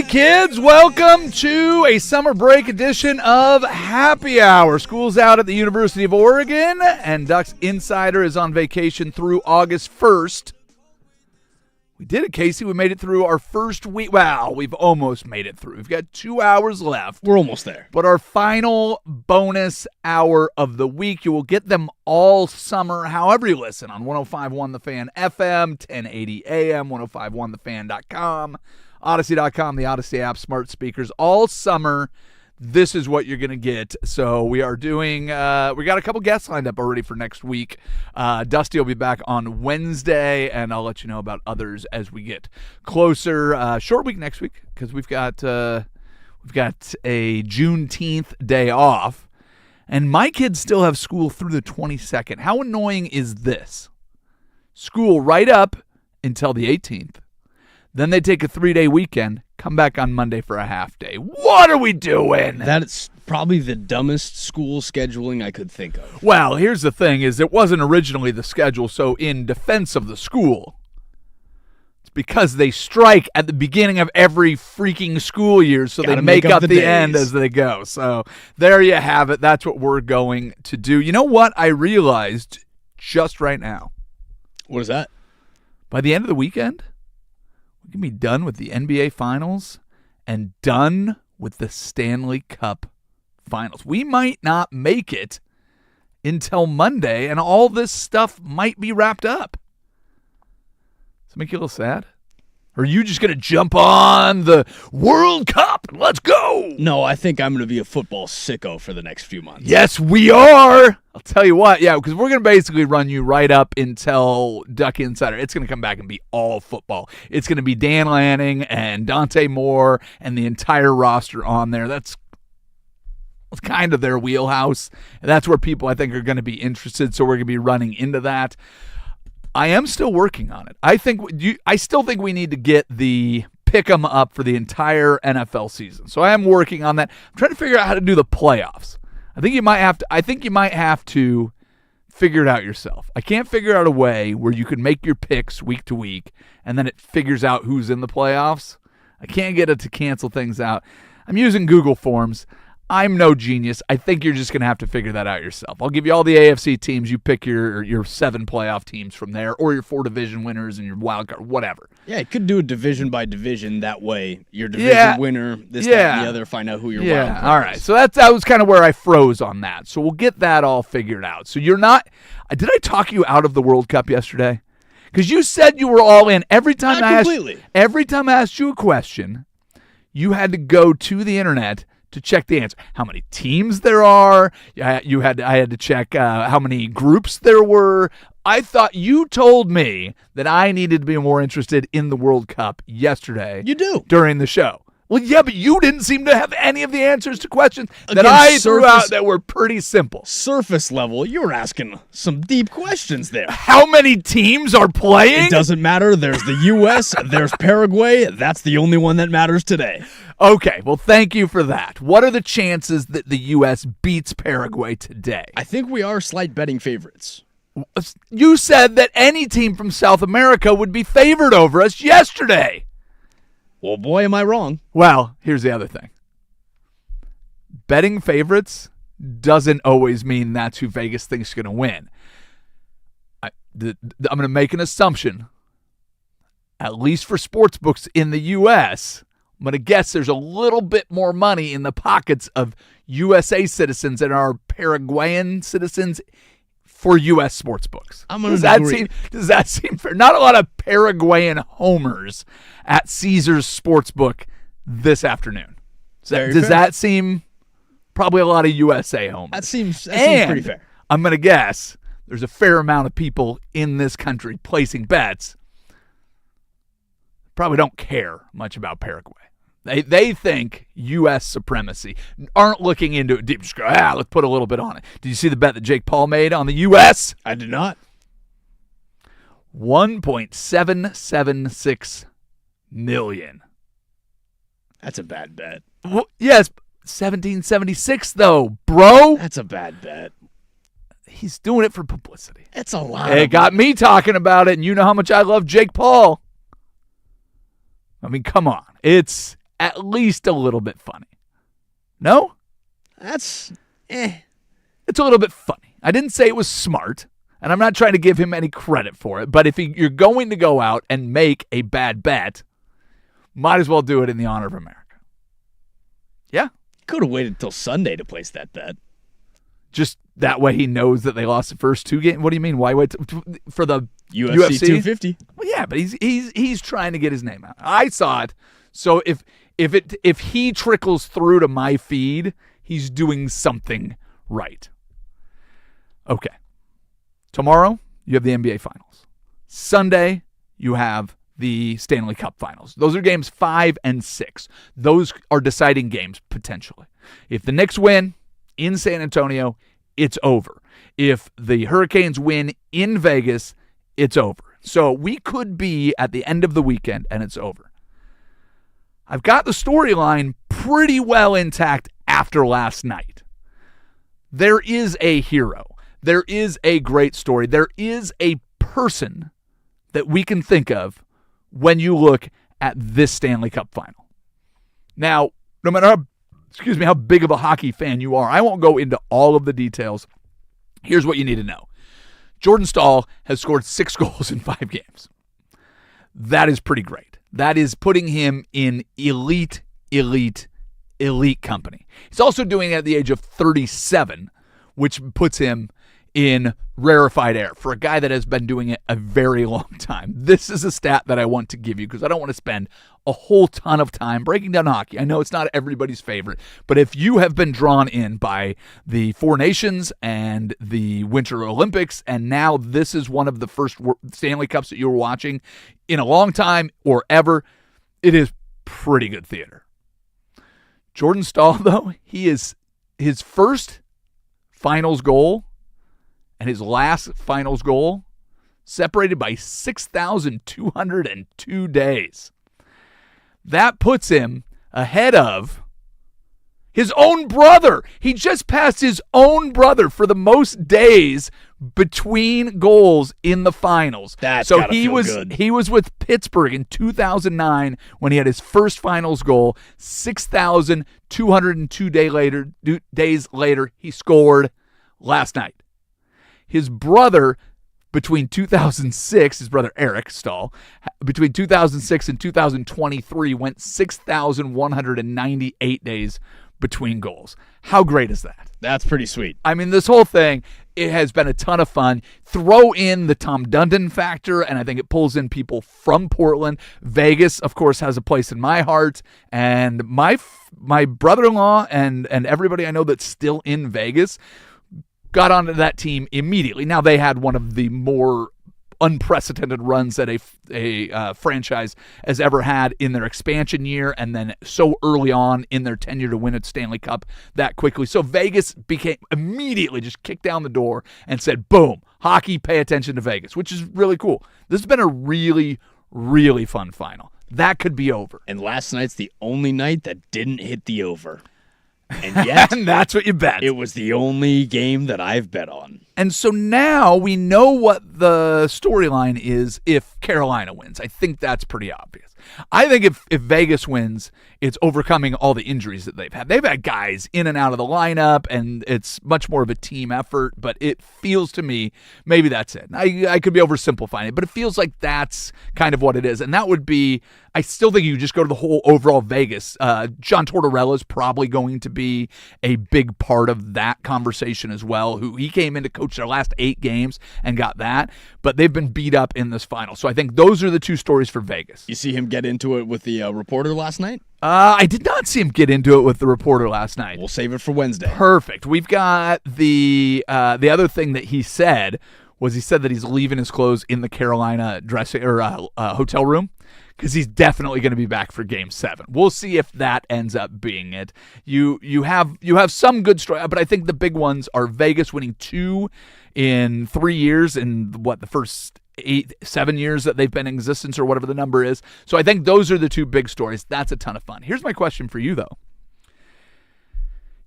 right, kids, welcome to a summer break edition of Happy Hour. School's out at the University of Oregon, and Ducks Insider is on vacation through August 1st. We did it, Casey. We made it through our first week. Well, we've almost made it through. We've got 2 hours left. We're almost there. But our final bonus hour of the week, you will get them all summer, however you listen, on 105.1 The Fan FM, 1080 AM, 105.1thefan.com, Odyssey.com, the Odyssey app, smart speakers, all summer. This is what you're going to get. So we are doing, we got a couple guests lined up already for next week. Dusty will be back on Wednesday, and I'll let you know about others as we get closer. Short week next week because we've got a Juneteenth day off, and my kids still have school through the 22nd. How annoying is this? School right up until the 18th. Then they take a 3-day weekend, come back on Monday for a half day. What are we doing? That's probably the dumbest school scheduling I could think of. Well, here's the thing, is it wasn't originally the schedule, so in defense of the school, it's because they strike at the beginning of every freaking school year, so they make up the end as they go. So there you have it. That's what we're going to do. You know what I realized just right now? What is that? By the end of the weekend, we can be done with the NBA Finals and done with the Stanley Cup Finals. We might not make it until Monday, and all this stuff might be wrapped up. Does it make you a little sad? Or are you just going to jump on the World Cup? Let's go! No, I think I'm going to be a football sicko for the next few months. Yes, we are! I'll tell you what, yeah, because we're going to basically run you right up until Duck Insider. It's going to come back and be all football. It's going to be Dan Lanning and Dante Moore and the entire roster on there. That's kind of their wheelhouse. And that's where people, I think, are going to be interested, so we're going to be running into that. I am still working on it. I still think we need to get the pick'em up for the entire NFL season. So I am working on that. I'm trying to figure out how to do the playoffs. I think you might have to figure it out yourself. I can't figure out a way where you can make your picks week to week and then it figures out who's in the playoffs. I can't get it to cancel things out. I'm using Google Forms. I'm no genius. I think you're just going to have to figure that out yourself. I'll give you all the AFC teams. You pick your 7 playoff teams from there, or your 4 division winners and your wild card, whatever. Yeah, it could do it division by division. That way, your division winner, that, and the other, find out who your wild card is. All right. So that was kind of where I froze on that. So we'll get that all figured out. So you're not – did I talk you out of the World Cup yesterday? Because you said you were all in. Every time I asked you a question, you had to go to the internet to check the answer. How many teams there are. I had to check how many groups there were. I thought you told me that I needed to be more interested in the World Cup yesterday. You do. During the show. Well, yeah, but you didn't seem to have any of the answers to questions that I threw out that were pretty simple. Surface level, you were asking some deep questions there. How many teams are playing? It doesn't matter. There's the U.S., there's Paraguay. That's the only one that matters today. Okay, well, thank you for that. What are the chances that the U.S. beats Paraguay today? I think we are slight betting favorites. You said that any team from South America would be favored over us yesterday. Well, boy, am I wrong. Well, here's the other thing. Betting favorites doesn't always mean that's who Vegas thinks is going to win. I'm going to make an assumption, at least for sports books in the U.S., I'm going to guess there's a little bit more money in the pockets of USA citizens than our Paraguayan citizens for U.S. sports books. Does that seem fair? Not a lot of Paraguayan homers at Caesars Sportsbook this afternoon. Does that seem probably a lot of USA homers? That seems pretty fair. I'm going to guess there's a fair amount of people in this country placing bets probably don't care much about Paraguay. They think U.S. supremacy, aren't looking into it deep. Just go, let's put a little bit on it. Did you see the bet that Jake Paul made on the U.S.? I did not. $1.776 million. That's a bad bet. Well, yes, 1776 though, bro. That's a bad bet. He's doing it for publicity. It's a lot. It got me talking about it, and you know how much I love Jake Paul. I mean, come on. It's at least a little bit funny. No? It's a little bit funny. I didn't say it was smart, and I'm not trying to give him any credit for it, but if you're going to go out and make a bad bet, might as well do it in the honor of America. Yeah? Could have waited till Sunday to place that bet. Just that way he knows that they lost the first 2 games. What do you mean? Why wait for the UFC 250? Well, yeah, but he's trying to get his name out. I saw it. So if he trickles through to my feed, he's doing something right. Okay. Tomorrow, you have the NBA Finals. Sunday, you have the Stanley Cup Finals. Those are games 5 and 6. Those are deciding games, potentially. If the Knicks win in San Antonio, it's over. If the Hurricanes win in Vegas, it's over. So we could be at the end of the weekend, and it's over. I've got the storyline pretty well intact after last night. There is a hero. There is a great story. There is a person that we can think of when you look at this Stanley Cup final. Now, no matter how big of a hockey fan you are, I won't go into all of the details. Here's what you need to know. Jordan Staal has scored 6 goals in 5 games. That is pretty great. That is putting him in elite company. He's also doing it at the age of 37, which puts him in rarefied air for a guy that has been doing it a very long time. This is a stat that I want to give you because I don't want to spend a whole ton of time breaking down hockey. I know it's not everybody's favorite, but if you have been drawn in by the Four Nations and the Winter Olympics, and now this is one of the first Stanley Cups that you're watching in a long time or ever, it is pretty good theater. Jordan Staal, though, his first finals goal and his last finals goal separated by 6,202 days. That puts him ahead of his own brother. He just passed his own brother for the most days between goals in the finals. So he was good. He was with Pittsburgh in 2009 when he had his first finals goal. 6,202 days later, he scored last night. His brother, between 2006, his brother Eric Staal, between 2006 and 2023, went 6,198 days between goals. How great is that? That's pretty sweet. I mean, this whole thing, it has been a ton of fun. Throw in the Tom Dundon factor, and I think it pulls in people from Portland. Vegas, of course, has a place in my heart, and my brother-in-law and everybody I know that's still in Vegas got onto that team immediately. Now, they had one of the more unprecedented runs that a franchise has ever had in their expansion year, and then so early on in their tenure to win a Stanley Cup that quickly. So Vegas immediately just kicked down the door and said, boom, hockey, pay attention to Vegas, which is really cool. This has been a really, really fun final. That could be over. And last night's the only night that didn't hit the over. And yet, and that's what you bet. It was the only game that I've bet on. And so now we know what the storyline is if Carolina wins. I think that's pretty obvious. I think if Vegas wins, it's overcoming all the injuries that they've had. They've had guys in and out of the lineup, and it's much more of a team effort, but it feels to me, maybe that's it. I could be oversimplifying it, but it feels like that's kind of what it is. And that would be, I still think you just go to the whole overall Vegas. John Tortorella is probably going to be a big part of that conversation as well, who he came in to coach their last 8 games and got that, but they've been beat up in this final. So I think those are the 2 stories for Vegas. You see him get into it with the reporter last night? I did not see him get into it with the reporter last night. We'll save it for Wednesday. Perfect. We've got the other thing that he said was he said that he's leaving his clothes in the Carolina dressing or hotel room because he's definitely going to be back for Game 7. We'll see if that ends up being it. You have some good story, but I think the big ones are Vegas winning 2 in 3 years in the first 7 years that they've been in existence or whatever the number is. So I think those are the 2 big stories. That's a ton of fun. Here's my question for you, though.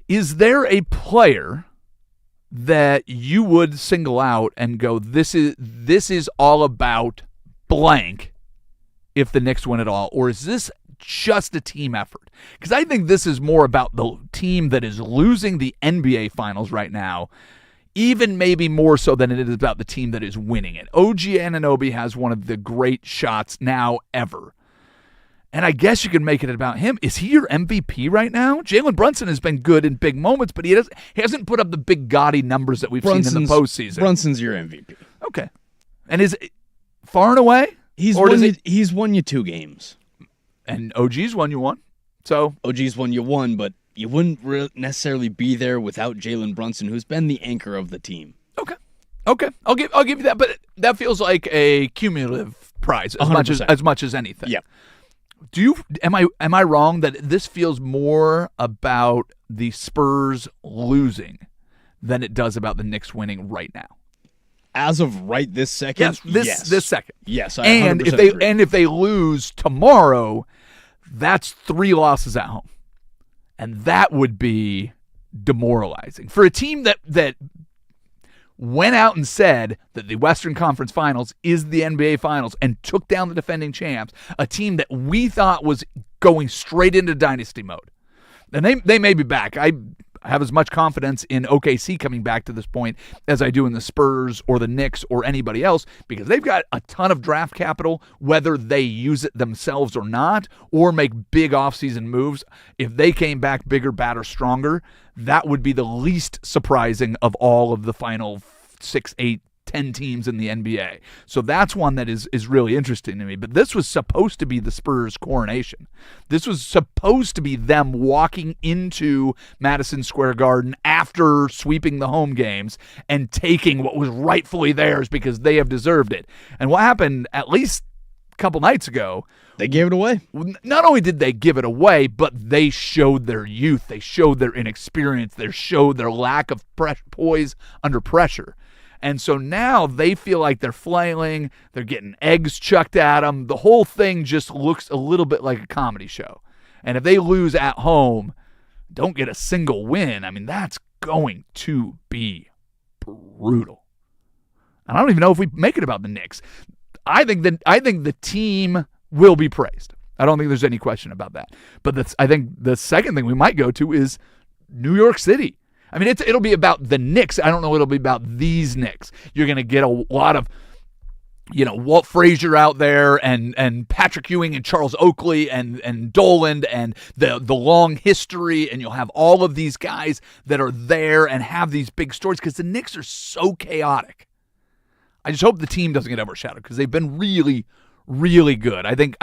Is there a player that you would single out and go, this is all about blank if the Knicks win it all? Or is this just a team effort. Because I think this is more about the team that is losing the NBA Finals right now, even maybe more so than it is about the team that is winning it. OG Anunoby has one of the great shots now ever. And I guess you can make it about him. Is he your MVP right now? Jalen Brunson has been good in big moments, but he hasn't put up the big gaudy numbers that we've seen in the postseason. Brunson's your MVP. Okay. And is it far and away? He's won you 2 games. And OG's won you 1. So OG's won you 1, but you wouldn't necessarily be there without Jalen Brunson, who's been the anchor of the team. Okay. I'll give you that, but that feels like a cumulative prize as much as anything. Yeah. Am I wrong that this feels more about the Spurs losing than it does about the Knicks winning right now? As of right this second, yes. This second. Yes, I 100% agree. If they lose tomorrow, that's 3 losses at home. And that would be demoralizing. For a team that went out and said that the Western Conference Finals is the NBA Finals and took down the defending champs, a team that we thought was going straight into dynasty mode. And they may be back. I have as much confidence in OKC coming back to this point as I do in the Spurs or the Knicks or anybody else, because they've got a ton of draft capital, whether they use it themselves or not, or make big offseason moves. If they came back bigger, badder, stronger, that would be the least surprising of all of the final 6, 8, 10 teams in the NBA. So that's one that is really interesting to me. But this was supposed to be the Spurs' coronation. This was supposed to be them walking into Madison Square Garden after sweeping the home games and taking what was rightfully theirs because they have deserved it. And what happened at least a couple nights ago, they gave it away. Not only did they give it away, but they showed their youth. They showed their inexperience. They showed their lack of poise under pressure. And so now they feel like they're flailing. They're getting eggs chucked at them. The whole thing just looks a little bit like a comedy show. And if they lose at home, don't get a single win, I mean, that's going to be brutal. And I don't even know if we make it about the Knicks. I think the team will be praised. I don't think there's any question about that. But I think the second thing we might go to is New York City. I mean, it'll be about the Knicks. I don't know what it'll be about these Knicks. You're going to get a lot of, Walt Frazier out there and Patrick Ewing and Charles Oakley and Dolan and the long history, and you'll have all of these guys that are there and have these big stories because the Knicks are so chaotic. I just hope the team doesn't get overshadowed because they've been really, really good. I think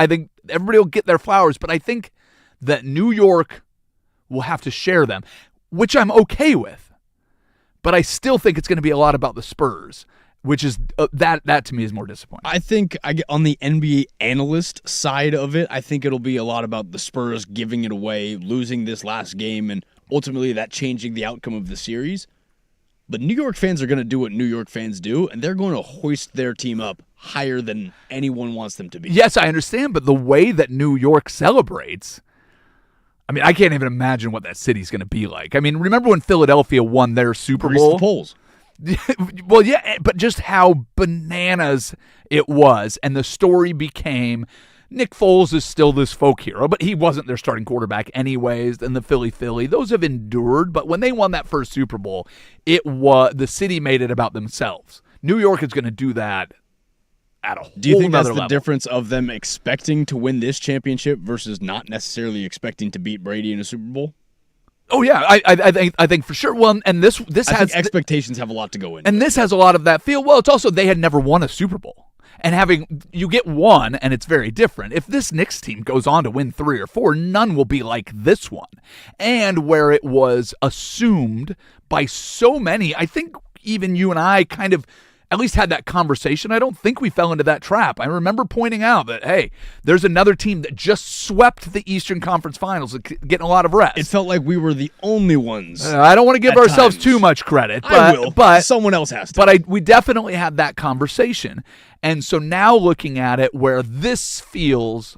everybody will get their flowers, but I think that New York will have to share them, which I'm okay with. But I still think it's going to be a lot about the Spurs, which is that to me is more disappointing. I think on the NBA analyst side of it, I think it'll be a lot about the Spurs giving it away, losing this last game, and ultimately that changing the outcome of the series. But New York fans are going to do what New York fans do, and they're going to hoist their team up higher than anyone wants them to be. Yes, I understand, but the way that New York celebrates, I mean, I can't even imagine what that city's going to be like. I mean, remember when Philadelphia won their Super Bowl? The polls. Well, yeah, but just how bananas it was, and the story became Nick Foles is still this folk hero, but he wasn't their starting quarterback anyways, and the Philly, those have endured, but when they won that first Super Bowl, the city made it about themselves. New York is going to do that at a whole Do you think that's the level. difference of them expecting to win this championship versus not necessarily expecting to beat Brady in a Super Bowl? Oh yeah, I think for sure. Well, and this I has think expectations have a lot to go in, and this has a lot of that feel. Well, it's also they had never won a Super Bowl, and you get one, and it's very different. If this Knicks team goes on to win 3 or 4, none will be like this one, and where it was assumed by so many. I think even you and I kind of at least had that conversation. I don't think we fell into that trap. I remember pointing out that, hey, there's another team that just swept the Eastern Conference Finals, getting a lot of rest. It felt like we were the only ones. I don't want to give ourselves too much credit. But, I will, but someone else has to. But we definitely had that conversation. And so now looking at it where this feels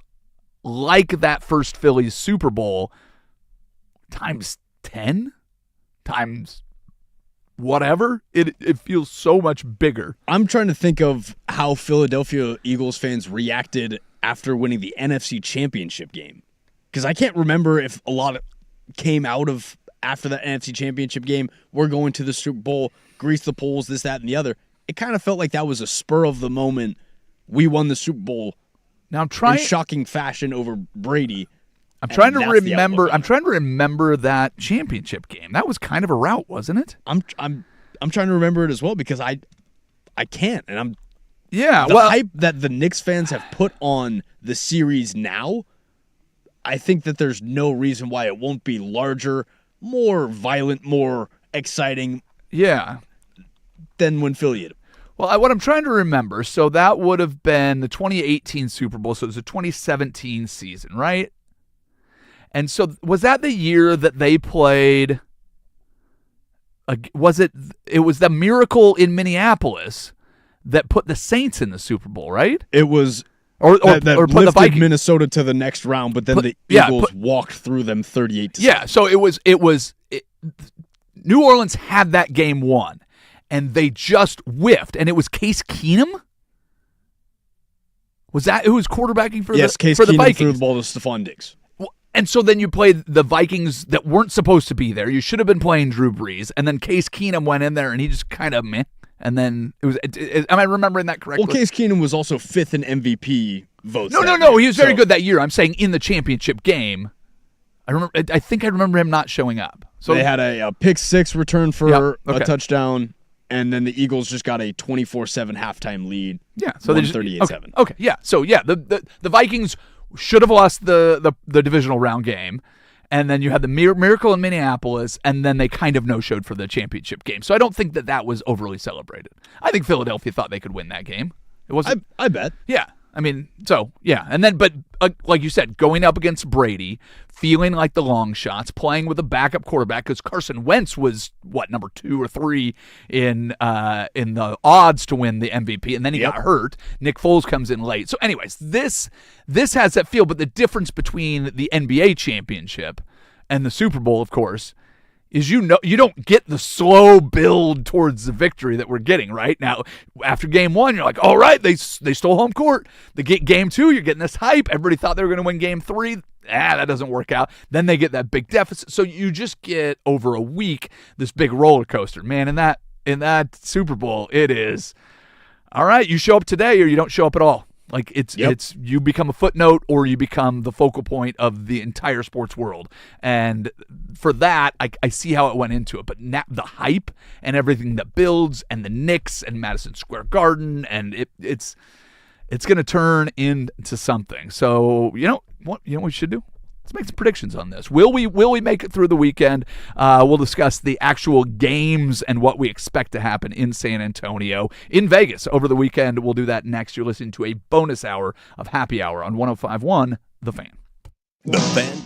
like that first Phillies Super Bowl times 10, times whatever, it feels so much bigger. I'm trying to think of how Philadelphia Eagles fans reacted after winning the NFC Championship game. Because I can't remember if a lot of came out of after the NFC Championship game, we're going to the Super Bowl, grease the polls, this, that, and the other. It kind of felt like that was a spur of the moment. We won the Super Bowl Now I'm trying in shocking fashion over Brady. I'm trying to remember that championship game. That was kind of a rout, wasn't it? I'm trying to remember it as well because I can't, and Yeah, the hype that the Knicks fans have put on the series now, I think that there's no reason why it won't be larger, more violent, more exciting yeah. than when Philly hit 'em. Well, what I'm trying to remember, so that would have been the 2018 Super Bowl, so it was the 2017 season, right? And so was that the year that they played? It was the Miracle in Minneapolis that put the Saints in the Super Bowl, right? It was Or that put the lifted Vikings. Minnesota to the next round, but then the Eagles walked through them 38-7. Yeah, so New Orleans had that game won, and they just whiffed, and it was Case Keenum. Was that who was quarterbacking for Case for the Keenum Vikings? threw the ball to Stephon Diggs. And so then you played the Vikings that weren't supposed to be there. You should have been playing Drew Brees, and then Case Keenum went in there, and he just kind of meh. And then it was. Am I remembering that correctly? Well, Case Keenum was also fifth in MVP votes. No. He was very good that year. I'm saying in the championship game, I think I remember him not showing up. So they had a pick six return for a touchdown, and then the Eagles just got a 24-7 halftime lead. Yeah, so they just 38-7. Okay, yeah. So yeah, the Vikings should have lost the divisional round game, and then you had the Miracle in Minneapolis, and then they kind of no-showed for the championship game. So I don't think that was overly celebrated. I think Philadelphia thought they could win that game. It wasn't. I bet. Yeah. I mean, so, yeah. And then, but like you said, going up against Brady, feeling like the long shots, playing with a backup quarterback, because Carson Wentz was, number 2 or 3 in the odds to win the MVP, and then he got hurt. Nick Foles comes in late. So anyways, this has that feel, but the difference between the NBA championship and the Super Bowl, of course, is you don't get the slow build towards the victory that we're getting right now. After game 1, you're like, all right, they stole home court. Game 2, you're getting this hype. Everybody thought they were going to win game 3. That doesn't work out. Then they get that big deficit. So you just get over a week this big roller coaster, man. In that Super Bowl, it is all right. You show up today or you don't show up at all. Like it's you become a footnote or you become the focal point of the entire sports world. And for that, I see how it went into it. But now the hype and everything that builds and the Knicks and Madison Square Garden and it's going to turn into something. So you know what we should do? Let's make some predictions on this. Will we make it through the weekend? We'll discuss the actual games and what we expect to happen in San Antonio, in Vegas over the weekend. We'll do that next. You're listening to a bonus hour of Happy Hour on 105.1 The Fan. The Fan.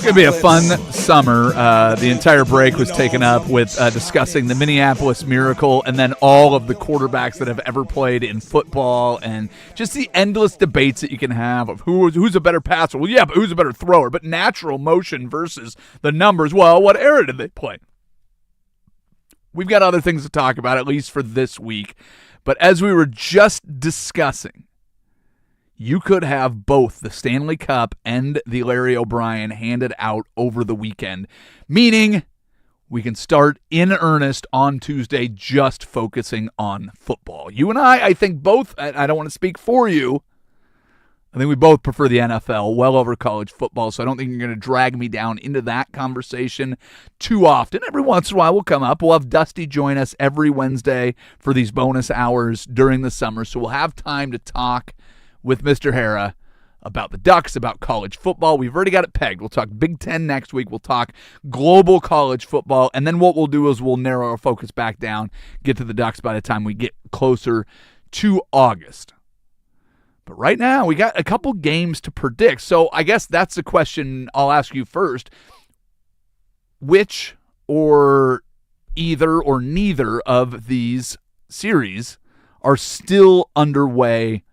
going to be a fun summer. The entire break was taken up with discussing the Minneapolis Miracle and then all of the quarterbacks that have ever played in football and just the endless debates that you can have of who's a better passer. Well, yeah, but who's a better thrower? But natural motion versus the numbers. Well, what era did they play? We've got other things to talk about, at least for this week. But as we were just discussing, you could have both the Stanley Cup and the Larry O'Brien handed out over the weekend, meaning we can start in earnest on Tuesday just focusing on football. You and I think both, I don't want to speak for you, I think we both prefer the NFL well over college football, so I don't think you're going to drag me down into that conversation too often. Every once in a while we'll come up. We'll have Dusty join us every Wednesday for these bonus hours during the summer, so we'll have time to talk with Mr. Hara about the Ducks, about college football. We've already got it pegged. We'll talk Big Ten next week. We'll talk global college football. And then what we'll do is we'll narrow our focus back down, get to the Ducks by the time we get closer to August. But right now, we got a couple games to predict. So I guess that's the question I'll ask you first. Which or either or neither of these series are still underway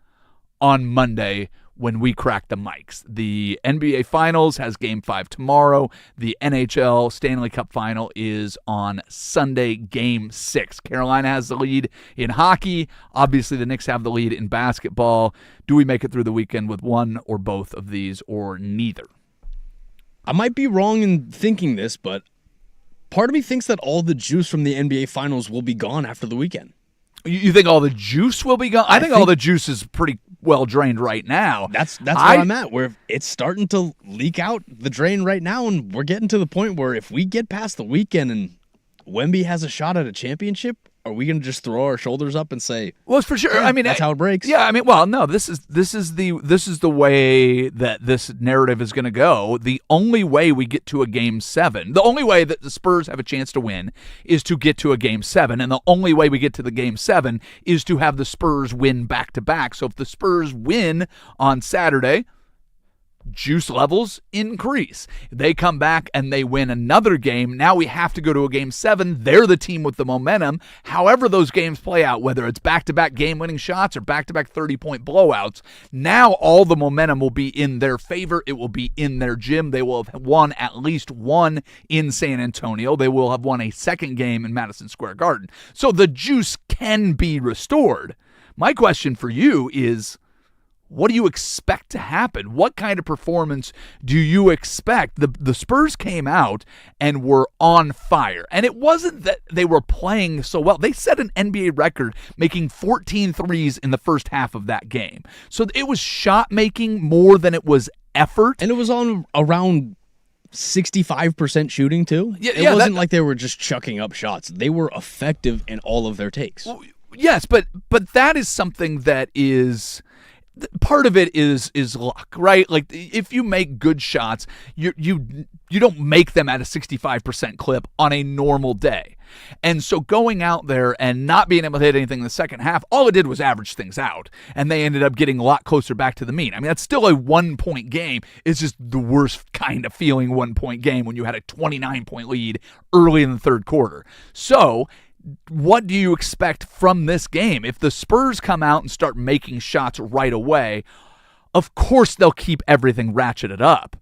on Monday when we crack the mics? The NBA Finals has Game 5 tomorrow. The NHL Stanley Cup Final is on Sunday, Game 6. Carolina has the lead in hockey. Obviously, the Knicks have the lead in basketball. Do we make it through the weekend with one or both of these or neither? I might be wrong in thinking this, but part of me thinks that all the juice from the NBA Finals will be gone after the weekend. You think all the juice will be gone? I think all the juice is pretty well drained right now. That's where I'm at, where it's starting to leak out the drain right now, and we're getting to the point where if we get past the weekend and Wemby has a shot at a championship, are we going to just throw our shoulders up and say, well, for sure. Yeah, I mean, that's how it breaks. Yeah, I mean, well, no, this is the way that this narrative is going to go. The only way we get to a Game 7, the only way that the Spurs have a chance to win is to get to a Game 7, and the only way we get to the Game 7 is to have the Spurs win back-to-back. So if the Spurs win on Saturday, juice levels increase. They come back and they win another game. Now we have to go to a Game 7. They're the team with the momentum. However those games play out, whether it's back-to-back game-winning shots or back-to-back 30-point blowouts, now all the momentum will be in their favor. It will be in their gym. They will have won at least one in San Antonio. They will have won a second game in Madison Square Garden. So the juice can be restored. My question for you is, what do you expect to happen? What kind of performance do you expect? The Spurs came out and were on fire. And it wasn't that they were playing so well. They set an NBA record making 14 threes in the first half of that game. So it was shot making more than it was effort. And it was on around 65% shooting too. It wasn't like they were just chucking up shots. They were effective in all of their takes. Well, yes, but that is something that is... Part of it is luck, right? Like if you make good shots, you don't make them at a 65% clip on a normal day. And so going out there and not being able to hit anything in the second half, all it did was average things out. And they ended up getting a lot closer back to the mean. I mean, that's still a 1-point game. It's just the worst kind of feeling 1-point game when you had a 29-point lead early in the third quarter. So what do you expect from this game? If the Spurs come out and start making shots right away, of course they'll keep everything ratcheted up.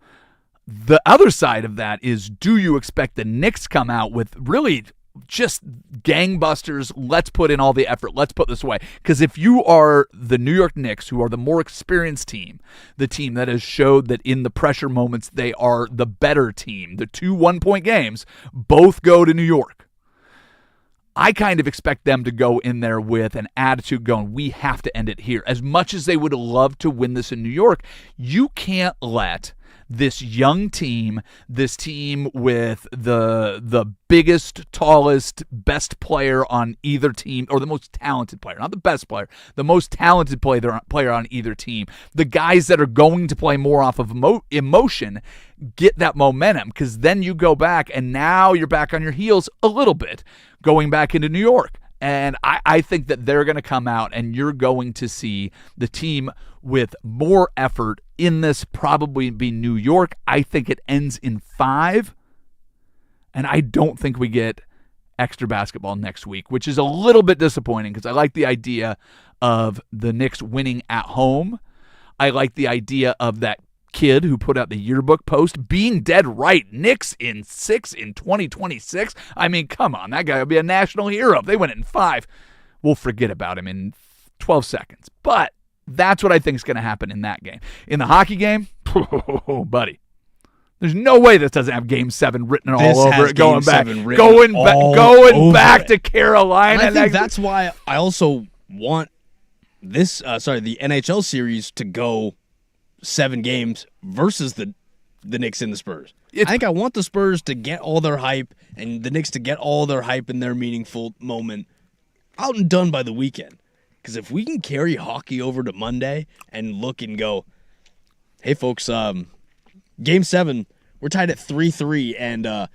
The other side of that is, do you expect the Knicks come out with really just gangbusters, let's put in all the effort, let's put this away? Because if you are the New York Knicks, who are the more experienced team, the team that has showed that in the pressure moments they are the better team, the 2 1-point games both go to New York. I kind of expect them to go in there with an attitude going, we have to end it here. As much as they would love to win this in New York, you can't let this young team, this team with the biggest, tallest, best player on either team, or the most talented player, not the best player, the most talented player on either team, the guys that are going to play more off of emotion, get that momentum, because then you go back and now you're back on your heels a little bit going back into New York. And I think that they're going to come out and you're going to see the team with more effort in this probably be New York. I think it ends in 5. And I don't think we get extra basketball next week, which is a little bit disappointing because I like the idea of the Knicks winning at home. I like the idea of that kid who put out the yearbook post being dead right. Knicks in 6 in 2026. I mean, come on. That guy would be a national hero. If they win it in 5, we'll forget about him in 12 seconds. But that's what I think is going to happen in that game. In the hockey game, buddy. There's no way this doesn't have Game 7 written all over it. Going back to Carolina. And I think that's why I also want this. The NHL series to go 7 games versus the Knicks and the Spurs. I think I want the Spurs to get all their hype and the Knicks to get all their hype in their meaningful moment out and done by the weekend. Because if we can carry hockey over to Monday and look and go, hey folks, Game 7, we're tied at 3-3, and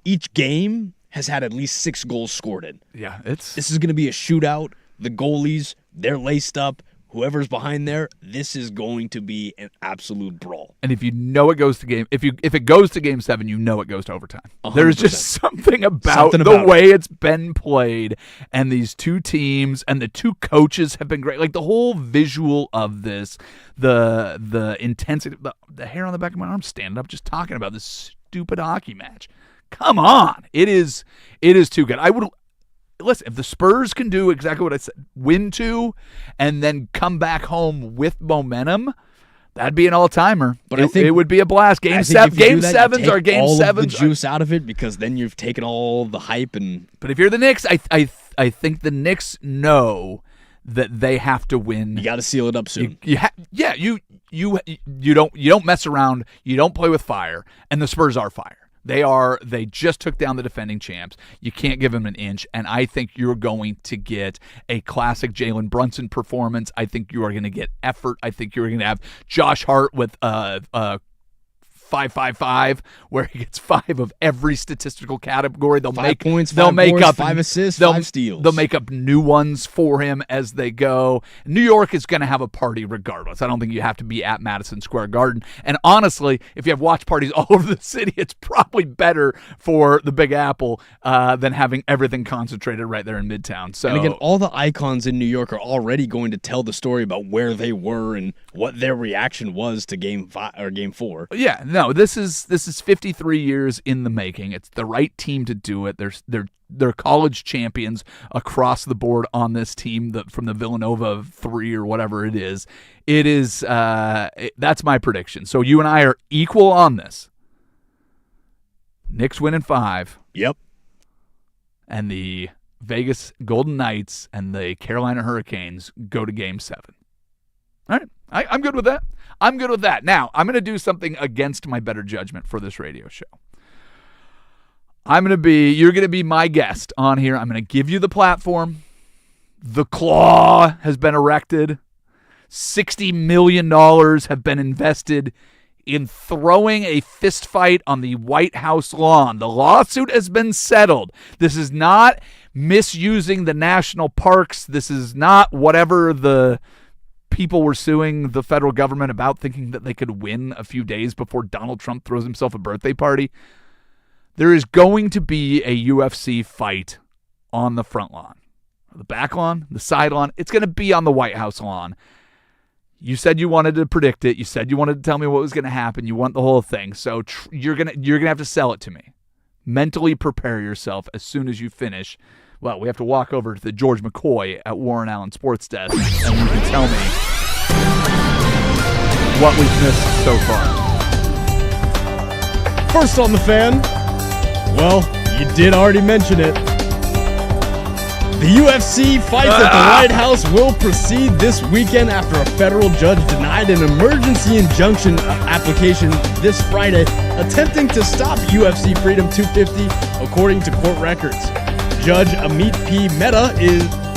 each game has had at least 6 goals scored in. Yeah, this is going to be a shootout. The goalies, they're laced up. Whoever's behind there, this is going to be an absolute brawl. And if you know it goes to game, if it goes to Game 7, you know it goes to overtime. 100%. There's just something about the way it's been played, and these two teams and the two coaches have been great. Like the whole visual of this, the intensity, the hair on the back of my arm standing up just talking about this stupid hockey match. Come on, it is too good. Listen, if the Spurs can do exactly what I said, win 2, and then come back home with momentum, that'd be an all-timer. But I think it would be a blast. Game 7s are Game 7s. The juice out of it, because then you've taken all the hype. But if you're the Knicks, I think the Knicks know that they have to win. You got to seal it up soon. You don't mess around. You don't play with fire, and the Spurs are fire. They just took down the defending champs. You can't give them an inch, and I think you're going to get a classic Jalen Brunson performance. I think you are going to get effort. I think you're going to have Josh Hart with 5-5-5, where he gets 5 of every statistical category. They'll 5 make points, they'll 5 make boards, up 5 assists, 5 steals. They'll make up new ones for him as they go. New York is going to have a party regardless. I don't think you have to be at Madison Square Garden. And honestly, if you have watch parties all over the city, it's probably better for the Big Apple than having everything concentrated right there in Midtown. So, and again, all the icons in New York are already going to tell the story about where they were and what their reaction was to Game 5 or Game 4. Yeah, no, this is 53 years in the making. It's the right team to do it. They're college champions across the board on this team from the Villanova 3 or whatever it is. It is that's my prediction. So you and I are equal on this. Knicks win in 5. Yep. And the Vegas Golden Knights and the Carolina Hurricanes go to Game 7. All right. I'm good with that. I'm good with that. Now, I'm going to do something against my better judgment for this radio show. You're going to be my guest on here. I'm going to give you the platform. The claw has been erected. $60 million have been invested in throwing a fist fight on the White House lawn. The lawsuit has been settled. This is not misusing the national parks. This is not whatever the people were suing the federal government about, thinking that they could win a few days before Donald Trump throws himself a birthday party. There is going to be a UFC fight on the front lawn, the back lawn, the side lawn. It's going to be on the White House lawn. You said you wanted to predict it. You said you wanted to tell me what was going to happen. You want the whole thing. So you're gonna have to sell it to me. Mentally prepare yourself as soon as you finish. Well, we have to walk over to the George McCoy at Warren Allen Sports Desk, and you can tell me what we've missed so far. First on the fan, well, you did already mention it. The UFC fights at the White House will proceed this weekend after a federal judge denied an emergency injunction application this Friday, attempting to stop UFC Freedom 250, according to court records. Judge Amit P. Mehta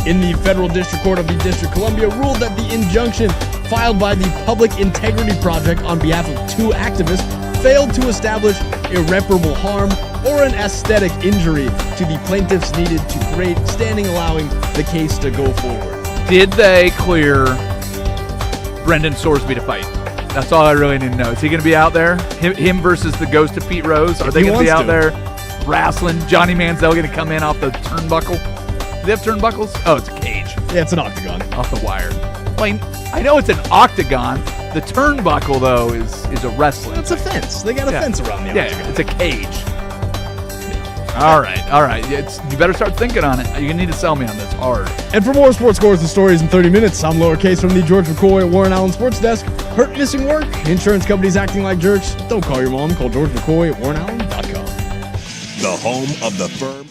in the Federal District Court of the District of Columbia ruled that the injunction filed by the Public Integrity Project on behalf of 2 activists failed to establish irreparable harm or an aesthetic injury to the plaintiffs needed to create standing allowing the case to go forward. Did they clear Brendan Sorsby to fight? That's all I really need to know. Is he going to be out there? Him versus the ghost of Pete Rose? Are they going to be out there wrestling? Johnny Manziel going to come in off the turnbuckle? Do they have turnbuckles? Oh, it's a cage. Yeah, it's an octagon. Off the wire. Well, I know it's an octagon. The turnbuckle, though, is a wrestling. It's a fence. They got a fence around the octagon. Yeah, it's a cage. All right. You better start thinking on it. You're going to need to sell me on this hard. And for more sports scores and stories in 30 minutes, I'm Lowercase from the George McCoy at Warren Allen Sports Desk. Hurt, missing work? Insurance companies acting like jerks? Don't call your mom. Call George McCoy at WarrenAllen.com. The home of the firm.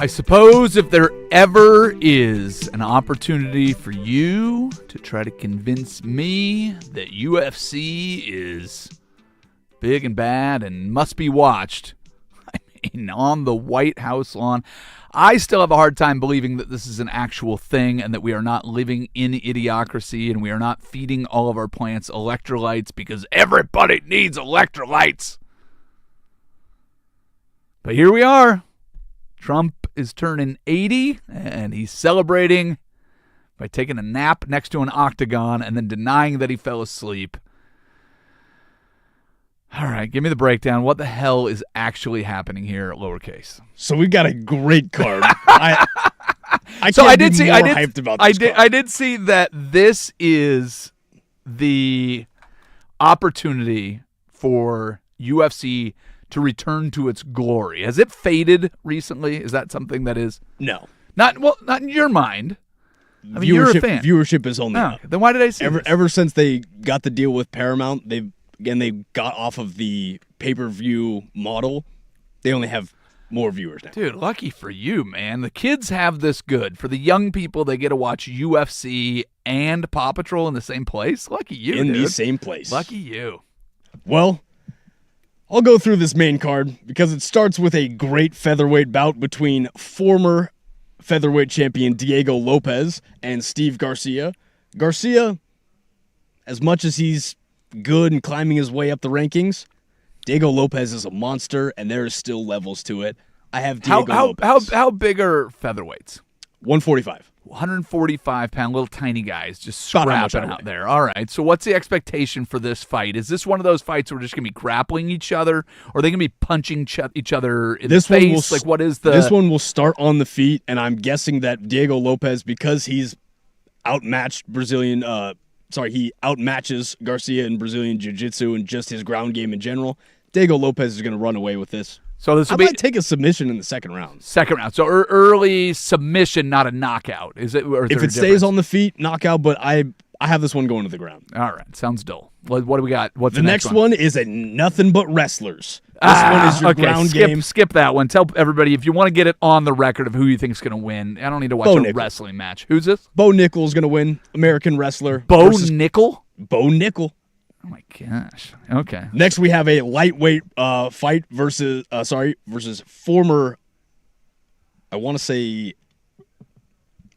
I suppose if there ever is an opportunity for you to try to convince me that UFC is big and bad and must be watched, I mean, on the White House lawn, I still have a hard time believing that this is an actual thing and that we are not living in idiocracy and we are not feeding all of our plants electrolytes because everybody needs electrolytes. But here we are. Trump is turning 80, and he's celebrating by taking a nap next to an octagon and then denying that he fell asleep. All right, give me the breakdown. What the hell is actually happening here at Lowercase? So we've got a great card. I can't be more hyped about this card. I did see that this is the opportunity for UFC to return to its glory? Has it faded recently? Is that something that is No. not in your mind? I mean, you're a fan. Viewership is only up. Then why did I say Ever since they got the deal with Paramount, they got off of the pay-per-view model. They only have more viewers now. Dude, lucky for you, man. The kids have this good. For the young people, they get to watch UFC and Paw Patrol in the same place. Lucky you, In dude. the same place. Lucky you. Well, I'll go through this main card because it starts with a great featherweight bout between former featherweight champion Diego Lopez and Steve Garcia. Garcia, as much as he's good and climbing his way up the rankings, Diego Lopez is a monster, and there is still levels to it. I have Diego Lopez. How big are featherweights? 145. 145-pound little tiny guys just About how much scrapping I out there. All right. So what's the expectation for this fight? Is this one of those fights where we're just going to be grappling each other, or are they going to be punching each other in the face? Like, what is the... This one will start on the feet, and I'm guessing that Diego Lopez, because he's outmatched Brazilian... he outmatches Garcia in Brazilian Jiu-Jitsu and just his ground game in general. Diego Lopez is going to run away with this. So this I will be might take a submission in the second round. second round. So early submission, not a knockout. Is it? Or is If there a it stays difference? on the feet, knockout, but I have this one going to the ground. All right. Sounds dull. What do we got? What's The next one is a nothing but wrestlers. This one is your okay, ground game. Skip that one. Tell everybody if you want to get it on the record of who you think is going to win. I don't need to watch Bo a Nickel. wrestling match. Who's this? Bo Nickel's going to win, American wrestler. Bo versus Nickel? Bo Nickel. Oh my gosh. Okay. Next, we have a lightweight fight versus former, I want to say,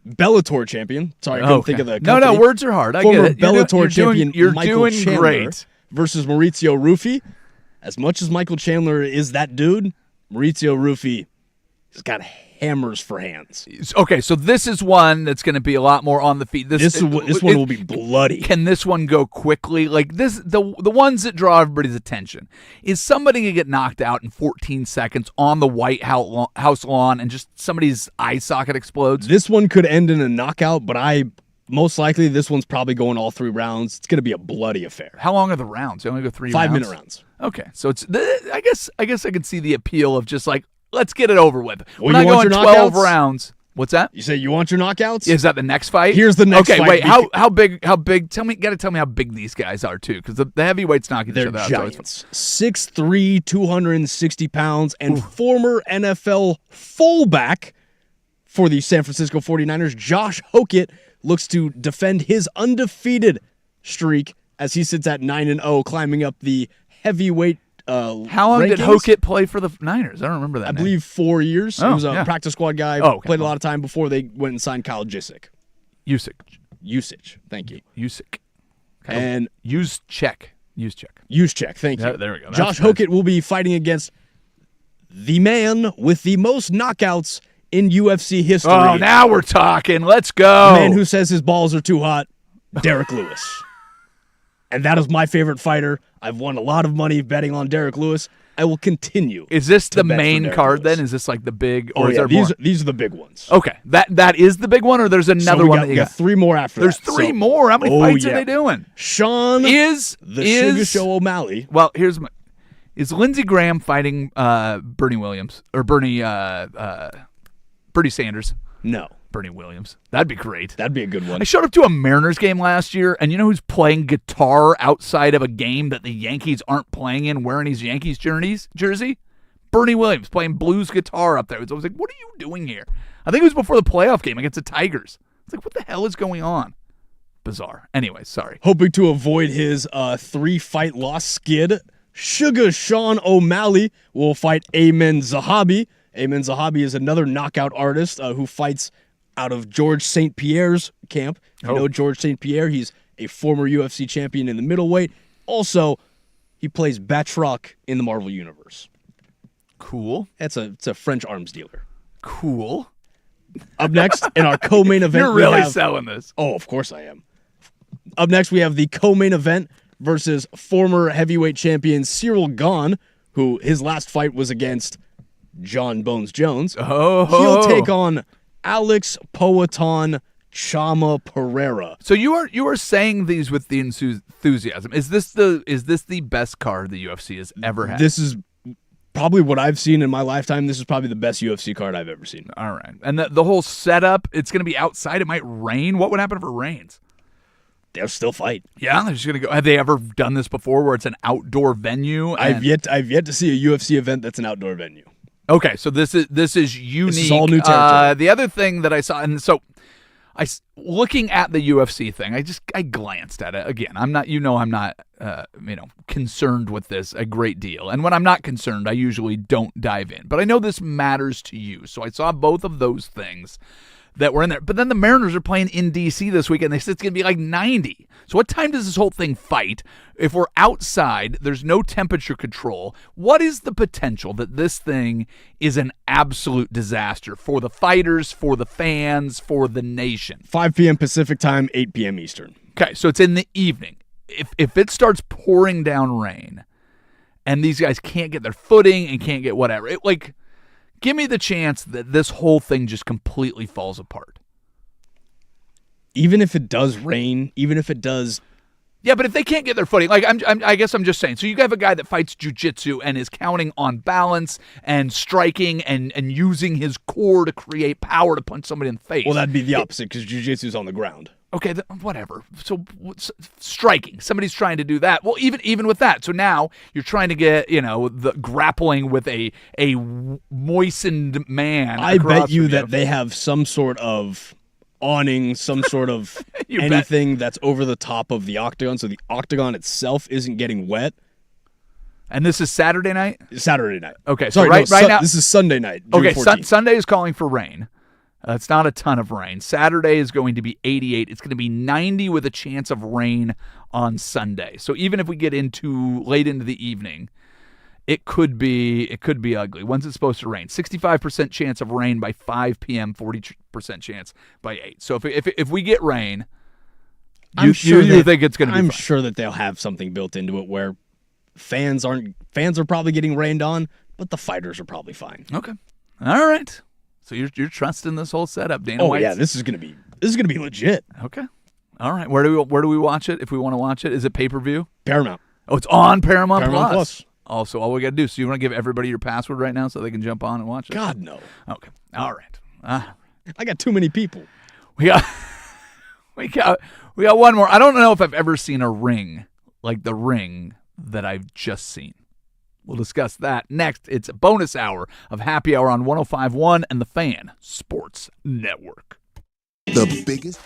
Bellator champion. Sorry, I couldn't think of the company. No, words are hard. I Former get it. You're Bellator champion you're Michael doing Chandler great. versus Maurizio Ruffi. As much as Michael Chandler is that dude, Maurizio Ruffi has got hammers for hands. Okay, so this is one that's going to be a lot more on the feet. This one will be bloody. Can this one go quickly? Like this, the ones that draw everybody's attention. Is somebody going to get knocked out in 14 seconds on the White House lawn and just somebody's eye socket explodes? This one could end in a knockout, but most likely this one's probably going all 3 rounds. It's going to be a bloody affair. How long are the rounds? They only go 3 rounds? 5-minute rounds. Okay, so it's. I guess I can see the appeal of just like, let's get it over with. Well, We're you not want going your 12 knockouts? rounds. What's that? You say you want your knockouts? Is that the next fight? Here's the next okay, fight. wait. How big? How big? Tell me how big these guys are too, because the heavyweights knocking each They're other out. giants. 6'3", 260 pounds, and former NFL fullback for the San Francisco 49ers, Josh Hokett, looks to defend his undefeated streak as he sits at 9-0, climbing up the heavyweight How long did rankings. Hokett play for the Niners? I don't remember that. I name. believe 4 years. Oh, he was a yeah. practice squad guy. Oh, okay. Played a lot of time before they went and signed Kyle Juszczyk. Usage. Thank you. Usyk. And Juszczyk. Juszczyk, thank you. Yeah, there we go. That's Josh nice. Hokett will be fighting against the man with the most knockouts in UFC history. Oh, now we're talking. Let's The go. man who says his balls are too hot, Derek Lewis. And that is my favorite fighter. I've won a lot of money betting on Derek Lewis. I will continue. Is this to the bet for main Derek card Lewis. then? Is this like the big, Oh, or is yeah, there more? these are the big ones. Okay, that is the big one, or there's another So one got, that you we got got? 3 more after There's that. 3 So- more. How many Oh, fights are yeah. they doing? Sean Is Sugar Show O'Malley. Well, is Lindsey Graham fighting Bernie Williams or Bernie Sanders? No, Bernie Williams. That'd be great. that'd be a good one. I showed up to a Mariners game last year, and you know who's playing guitar outside of a game that the Yankees aren't playing in, wearing his Yankees jersey? Bernie Williams playing blues guitar up there. I was like, what are you doing here? I think it was before the playoff game against the Tigers. It's like, what the hell is going on? Bizarre. Anyway, sorry. Hoping to avoid his 3-fight loss skid, Sugar Sean O'Malley will fight Ayman Zahabi. Ayman Zahabi is another knockout artist who fights out of George St. Pierre's camp. If you know George St. Pierre, he's a former UFC champion in the middleweight. Also, he plays Batroc in the Marvel Universe. Cool. It's a French arms dealer. Cool. Up next in our co-main event, You're we really have- selling this. Oh, of course I am. Up next, we have the co-main event versus former heavyweight champion Cyril Gane, who his last fight was against John Bones Jones. Oh. He'll take on Alex Poatan Chama Pereira. So you are saying these with the enthusiasm. Is this the best card the UFC has ever had? This is probably what I've seen in my lifetime. This is probably the best UFC card I've ever seen. All right. And the whole setup, it's going to be outside. It might rain. What would happen if it rains? They'll still fight. Yeah, they're just going to go. Have they ever done this before where it's an outdoor venue? I've yet to see a UFC event that's an outdoor venue. Okay, so this is unique. This is all new territory. The other thing that I saw, and so looking at the UFC thing, I glanced at it again. I'm not concerned with this a great deal, and when I'm not concerned, I usually don't dive in. But I know this matters to you, so I saw both of those things that were in there. But then the Mariners are playing in D.C. this weekend. They said it's going to be like 90. So what time does this whole thing fight? If we're outside, there's no temperature control. What is the potential that this thing is an absolute disaster for the fighters, for the fans, for the nation? 5 p.m. Pacific time, 8 p.m. Eastern. Okay, so it's in the evening. If it starts pouring down rain and these guys can't get their footing and can't get whatever, give me the chance that this whole thing just completely falls apart. Even if it does rain, even if it does... Yeah, but if they can't get their footing, I guess I'm just saying. So you have a guy that fights jiu-jitsu and is counting on balance and striking and using his core to create power to punch somebody in the face. Well, that'd be the opposite because jiu-jitsu is on the ground. Okay, whatever. So striking, somebody's trying to do that. Well, even with that, so now you're trying to get the grappling with a moistened man. I bet you that they have some sort of awning, some sort of anything that's over the top of the octagon, so the octagon itself isn't getting wet. And this is Saturday night? Saturday night. Okay, sorry, right now this is Sunday night. June okay, 14th. Sunday is calling for rain. It's not a ton of rain. Saturday is going to be 88. It's going to be 90 with a chance of rain on Sunday. So even if we get late into the evening, it could be ugly. When's it supposed to rain? 65% chance of rain by 5 p.m., 40% chance by 8. So if we get rain, you think it's going to be I'm fine. sure that they'll have something built into it where fans are probably getting rained on, but the fighters are probably fine. Okay. All right. So you're trusting this whole setup, Dana White? Yeah, this is gonna be legit. Okay. All right. Where do we watch it if we want to watch it? Is it pay-per-view? Paramount. Oh, it's on Paramount Plus. Plus. Also, all we got to do. So you want to give everybody your password right now so they can jump on and watch it? God, no. Okay. All right. I got too many people. We got one more. I don't know if I've ever seen a ring like the ring that I've just seen. We'll discuss that next. It's a bonus hour of Happy Hour on 105.1 and the Fan Sports Network. The biggest.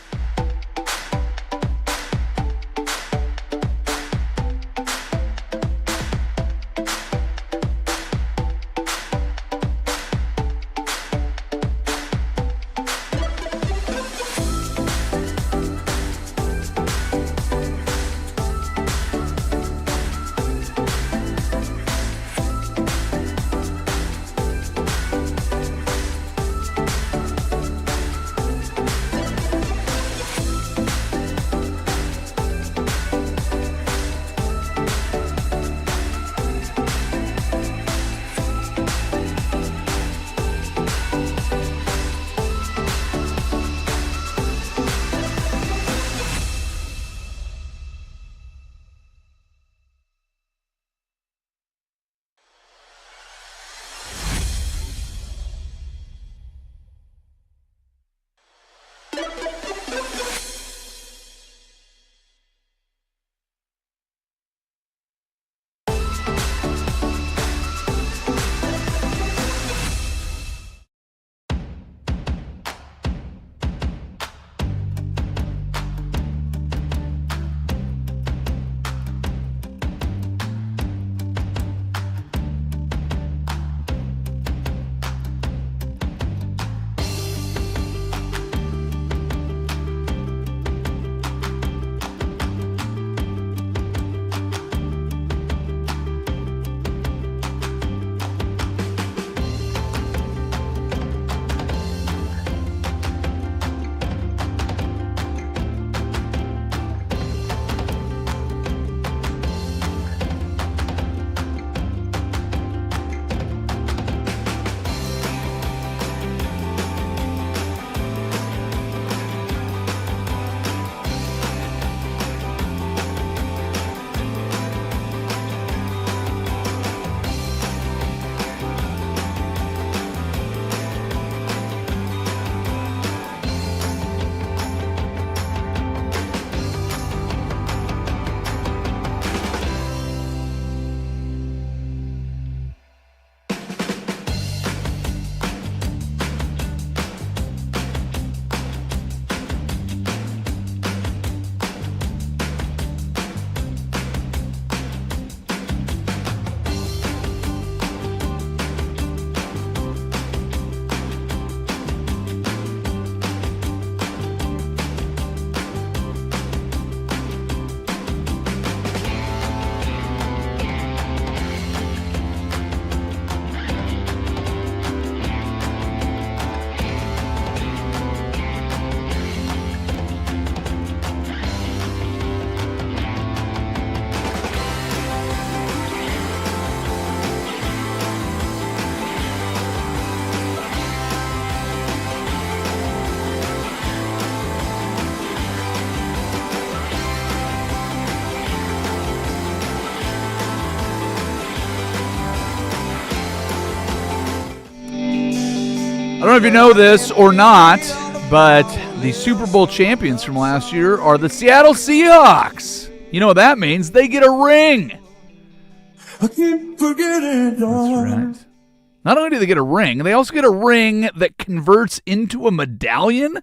don't know if you know this or not, but the Super Bowl champions from last year are the Seattle Seahawks. You know what that means? They get a ring. I keep forgetting. That's right. Not only do they get a ring, they also get a ring that converts into a medallion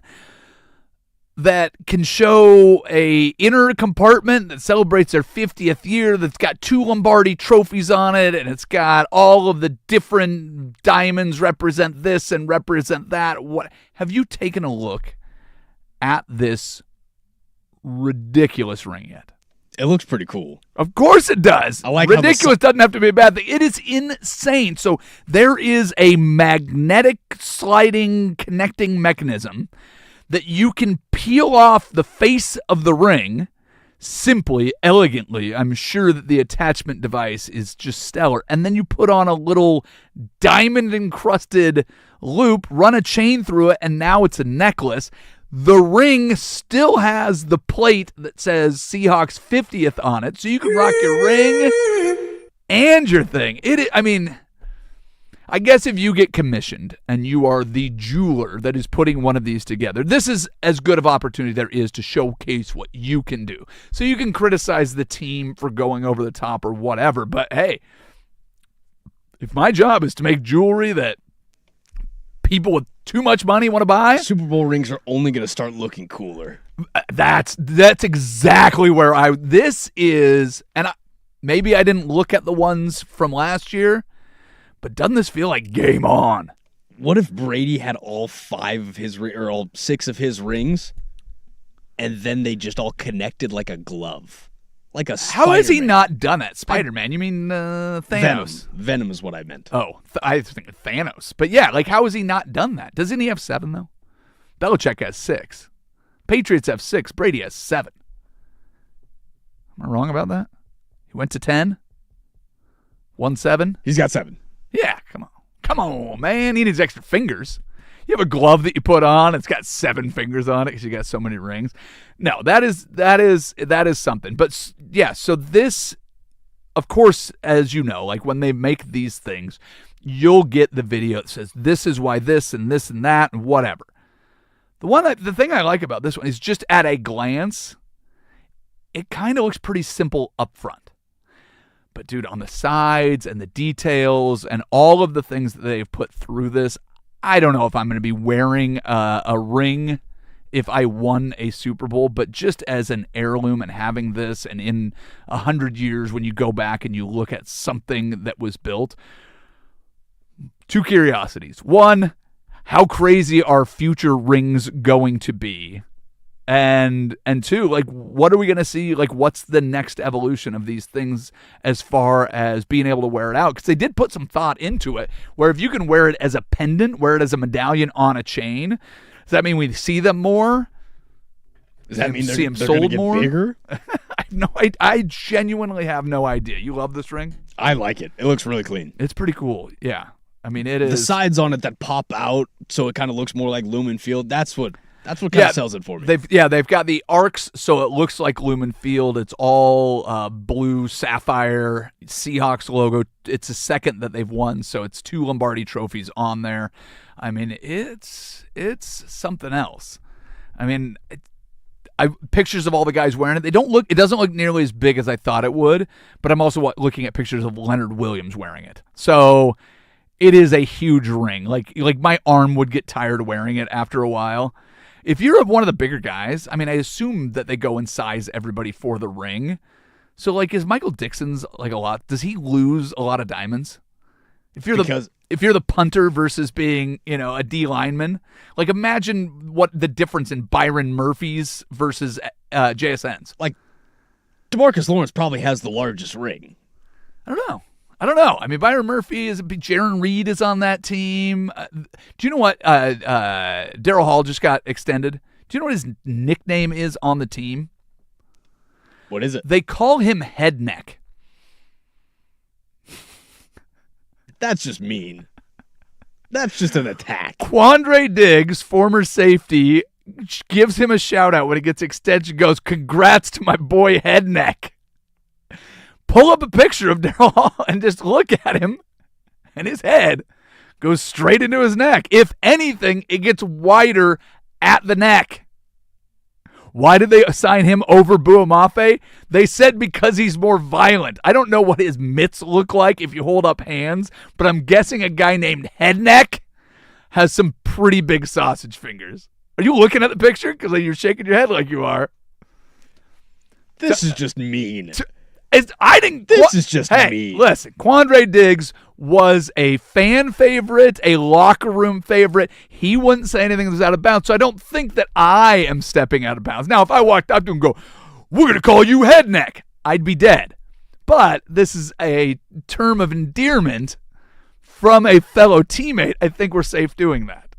that can show a inner compartment that celebrates their 50th year, that's got 2 Lombardi trophies on it, and it's got all of the different diamonds represent this and represent that. What have you taken a look at this ridiculous ring yet? It looks pretty cool. Of course it does. I like ridiculous doesn't have to be a bad thing. It is insane. So there is a magnetic sliding connecting mechanism that you can peel off the face of the ring simply, elegantly. I'm sure that the attachment device is just stellar. And then you put on a little diamond-encrusted loop, run a chain through it, and now it's a necklace. The ring still has the plate that says Seahawks 50th on it, so you can rock your ring and your thing. I guess if you get commissioned and you are the jeweler that is putting one of these together, this is as good of opportunity there is to showcase what you can do. So you can criticize the team for going over the top or whatever, but hey, if my job is to make jewelry that people with too much money want to buy, Super Bowl rings are only going to start looking cooler. That's exactly where maybe I didn't look at the ones from last year, but doesn't this feel like game on? What if Brady had all 5 of his or all 6 of his rings, and then they just all connected like a glove, like a Spider-Man? How has he not done that? Spider-Man? You mean Thanos? Venom is what I meant. Oh, I was thinking Thanos. But yeah, like how has he not done that? Doesn't he have 7 though? Belichick has 6. Patriots have 6. Brady has 7. Am I wrong about that? He went to 10. Won 7. He's got 7. Yeah, come on, man. He needs extra fingers. You have a glove that you put on. It's got 7 fingers on it because you got so many rings. No, that is something. But yeah, so this, of course, as you know, like when they make these things, you'll get the video that says this is why this and that and whatever. The thing I like about this one is just at a glance, it kind of looks pretty simple up front. But dude, on the sides and the details and all of the things that they've put through this, I don't know if I'm going to be wearing a ring if I won a Super Bowl, but just as an heirloom and having this, and in 100 years when you go back and you look at something that was built, 2 curiosities. 1, how crazy are future rings going to be? And 2, like, what are we going to see? Like, what's the next evolution of these things as far as being able to wear it out? Because they did put some thought into it, where if you can wear it as a pendant, wear it as a medallion on a chain, does that mean we see them more? Does that mean see them they're sold gonna get more? bigger? I genuinely have no idea. You love this ring? I like it. It looks really clean. It's pretty cool. Yeah. I mean, it is. The sides on it that pop out, so it kind of looks more like Lumen Field. That's what kind of sells it for me. They've got the arcs, so it looks like Lumen Field. It's all blue sapphire Seahawks logo. It's the second that they've won, so it's 2 Lombardi trophies on there. I mean, it's something else. I mean, pictures of all the guys wearing it. It doesn't look nearly as big as I thought it would. But I'm also looking at pictures of Leonard Williams wearing it. So it is a huge ring. Like my arm would get tired of wearing it after a while. If you're one of the bigger guys, I mean, I assume that they go and size everybody for the ring. So, like, is Michael Dixon's like a lot? Does he lose a lot of diamonds? If you're the punter versus being, a D lineman, like, imagine what the difference in Byron Murphy's versus JSN's. Like, DeMarcus Lawrence probably has the largest ring. I don't know. I mean, Byron Murphy Jaron Reed is on that team. Do you know what? Daryl Hall just got extended. Do you know what his nickname is on the team? What is it? They call him Head Neck. That's just mean. That's just an attack. Quandre Diggs, former safety, gives him a shout out when he gets extension. Goes, congrats to my boy Head Neck. Pull up a picture of Daryl Hall and just look at him and his head goes straight into his neck. If anything, it gets wider at the neck. Why did they assign him over Buamafe? They said because he's more violent. I don't know what his mitts look like if you hold up hands, but I'm guessing a guy named Headneck has some pretty big sausage fingers. Are you looking at the picture? Because you're shaking your head like you are. This is just mean. This is just hey, mean. Listen, Quandre Diggs was a fan favorite, a locker room favorite. He wouldn't say anything that was out of bounds, so I don't think that I am stepping out of bounds. Now, if I walked up to him and go, we're going to call you Headneck, I'd be dead. But this is a term of endearment from a fellow teammate. I think we're safe doing that.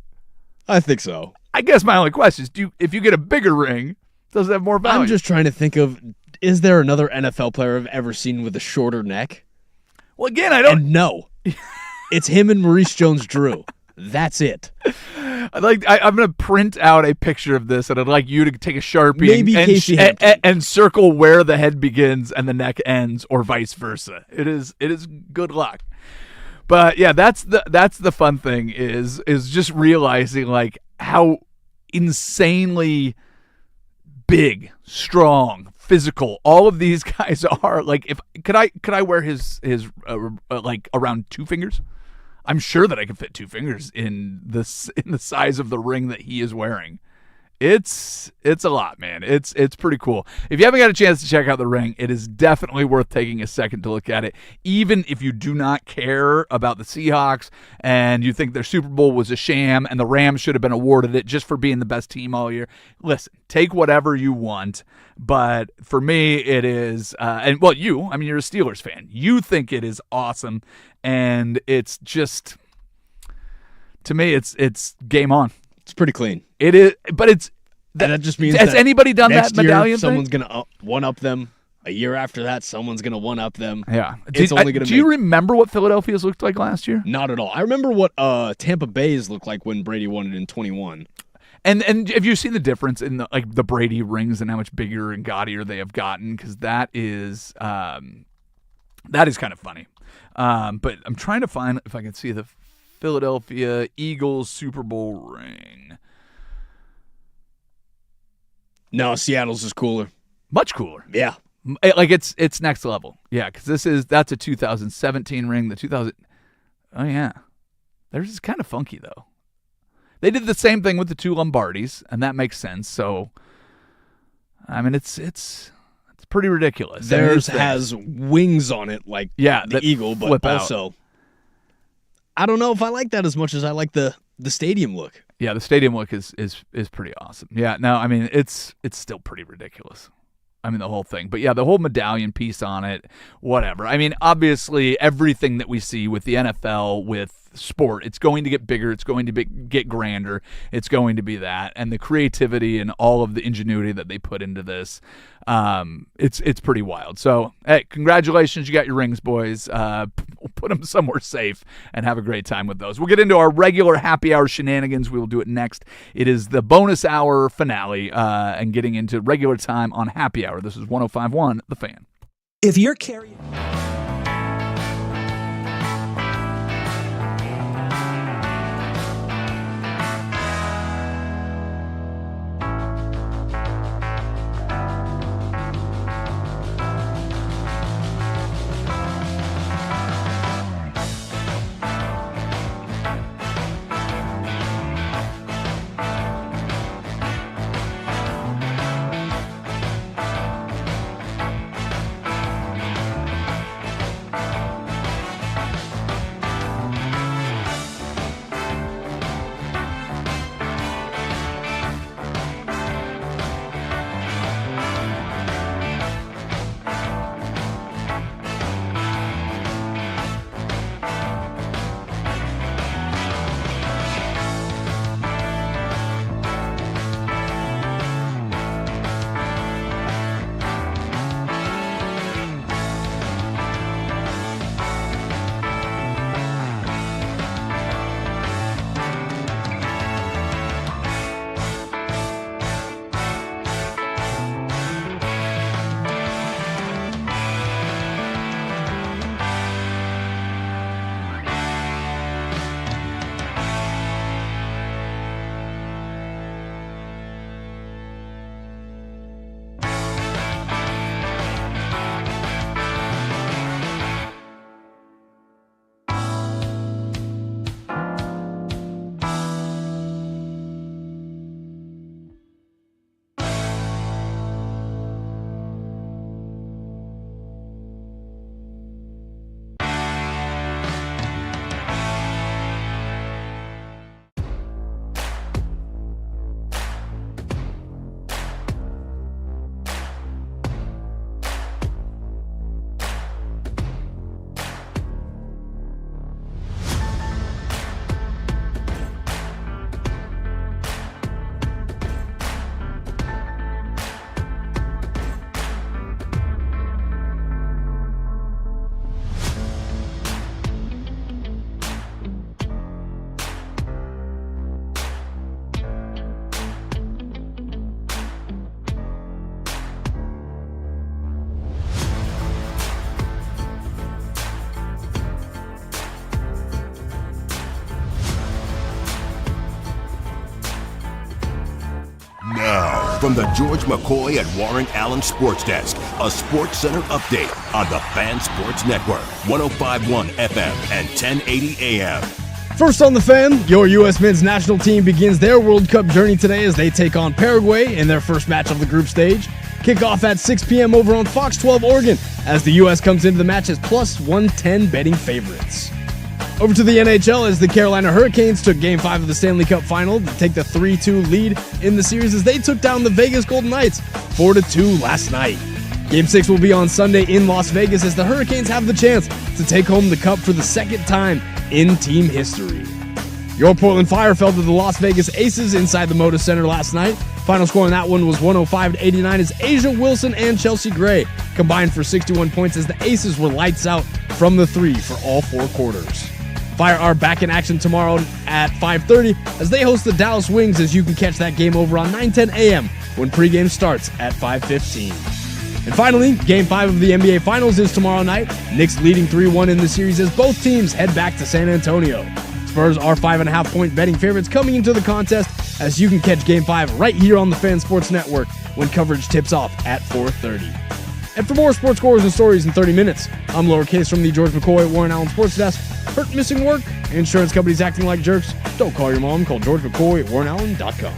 I think so. I guess my only question is, if you get a bigger ring, does it have more value? I'm just trying to think of, is there another NFL player I've ever seen with a shorter neck? Well, again, I don't. And no. It's him and Maurice Jones-Drew. That's it. I'm going to print out a picture of this, and I'd like you to take a Sharpie Maybe and circle where the head begins and the neck ends, or vice versa. It is good luck. But yeah, that's the fun thing is just realizing like how insanely big, strong, physical all of these guys are. Like, if could I wear his like around 2 fingers? I'm sure that I can fit 2 fingers in the size of the ring that he is wearing. It's a lot, man. It's pretty cool. If you haven't got a chance to check out the ring, it is definitely worth taking a second to look at it. Even if you do not care about the Seahawks and you think their Super Bowl was a sham and the Rams should have been awarded it just for being the best team all year, listen, take whatever you want. But for me, it is, you're a Steelers fan. You think it is awesome, and it's just, to me, it's game on. It's pretty clean. It is, but it's. And that just means has that anybody done next that medallion year, someone's thing? going to one-up them. A year after that, someone's going to one-up them. Yeah. It's only going to Do you remember what Philadelphia's looked like last year? Not at all. I remember what Tampa Bay's looked like when Brady won it in 21. And have you seen the difference in the Brady rings and how much bigger and gaudier they have gotten? Because that is kind of funny. But I'm trying to find if I can see the Philadelphia Eagles Super Bowl ring. No, Seattle's is cooler. Much cooler. Yeah. Like it's next level. Yeah, because that's a 2017 ring. Oh yeah, theirs is kind of funky though. They did the same thing with the 2 Lombardis, and that makes sense. So, I mean, it's pretty ridiculous. Theirs has wings on it, like the eagle, but also, I don't know if I like that as much as I like the stadium look. Yeah, the stadium look is pretty awesome. Yeah, no, I mean it's still pretty ridiculous. I mean the whole thing, but yeah, the whole medallion piece on it, whatever. I mean, obviously everything that we see with the NFL with sport, it's going to get bigger, it's going to get grander, it's going to be that, and the creativity and all of the ingenuity that they put into this, it's pretty wild. So hey, congratulations, you got your rings, boys. Put them somewhere safe and have a great time with those. We'll get into our regular happy hour shenanigans. We will do it next. It is the bonus hour finale and getting into regular time on happy hour. This is 105.1 The Fan. If you're carrying... From the George McCoy and Warren Allen Sports Desk, a Sports Center update on the Fan Sports Network, 105.1 FM and 1080 AM. First on the Fan, your U.S. men's national team begins their World Cup journey today as they take on Paraguay in their first match of the group stage. Kickoff at 6 p.m. over on Fox 12 Oregon as the U.S. comes into the match as plus 110 betting favorites. Over to the NHL as the Carolina Hurricanes took Game 5 of the Stanley Cup Final to take the 3-2 lead in the series as they took down the Vegas Golden Knights 4-2 last night. Game 6 will be on Sunday in Las Vegas as the Hurricanes have the chance to take home the Cup for the second time in team history. Your Portland Fire fell to the Las Vegas Aces inside the Moda Center last night. Final score on that one was 105-89 as Asia Wilson and Chelsea Gray combined for 61 points as the Aces were lights out from the three for all four quarters. Fire are back in action tomorrow at 5:30 as they host the Dallas Wings, as you can catch that game over on 9:10 a.m. when pregame starts at 5:15. And finally, Game 5 of the NBA Finals is tomorrow night. Knicks leading 3-1 in the series as both teams head back to San Antonio. Spurs are 5.5-point betting favorites coming into the contest, as you can catch Game 5 right here on the Fan Sports Network when coverage tips off at 4:30. And for more sports scores and stories in 30 minutes, I'm Lowercase from the George McCoy Warren Allen Sports Desk. Hurt, missing work? Insurance companies acting like jerks? Don't call your mom. Call George McCoy at WarrenAllen.com.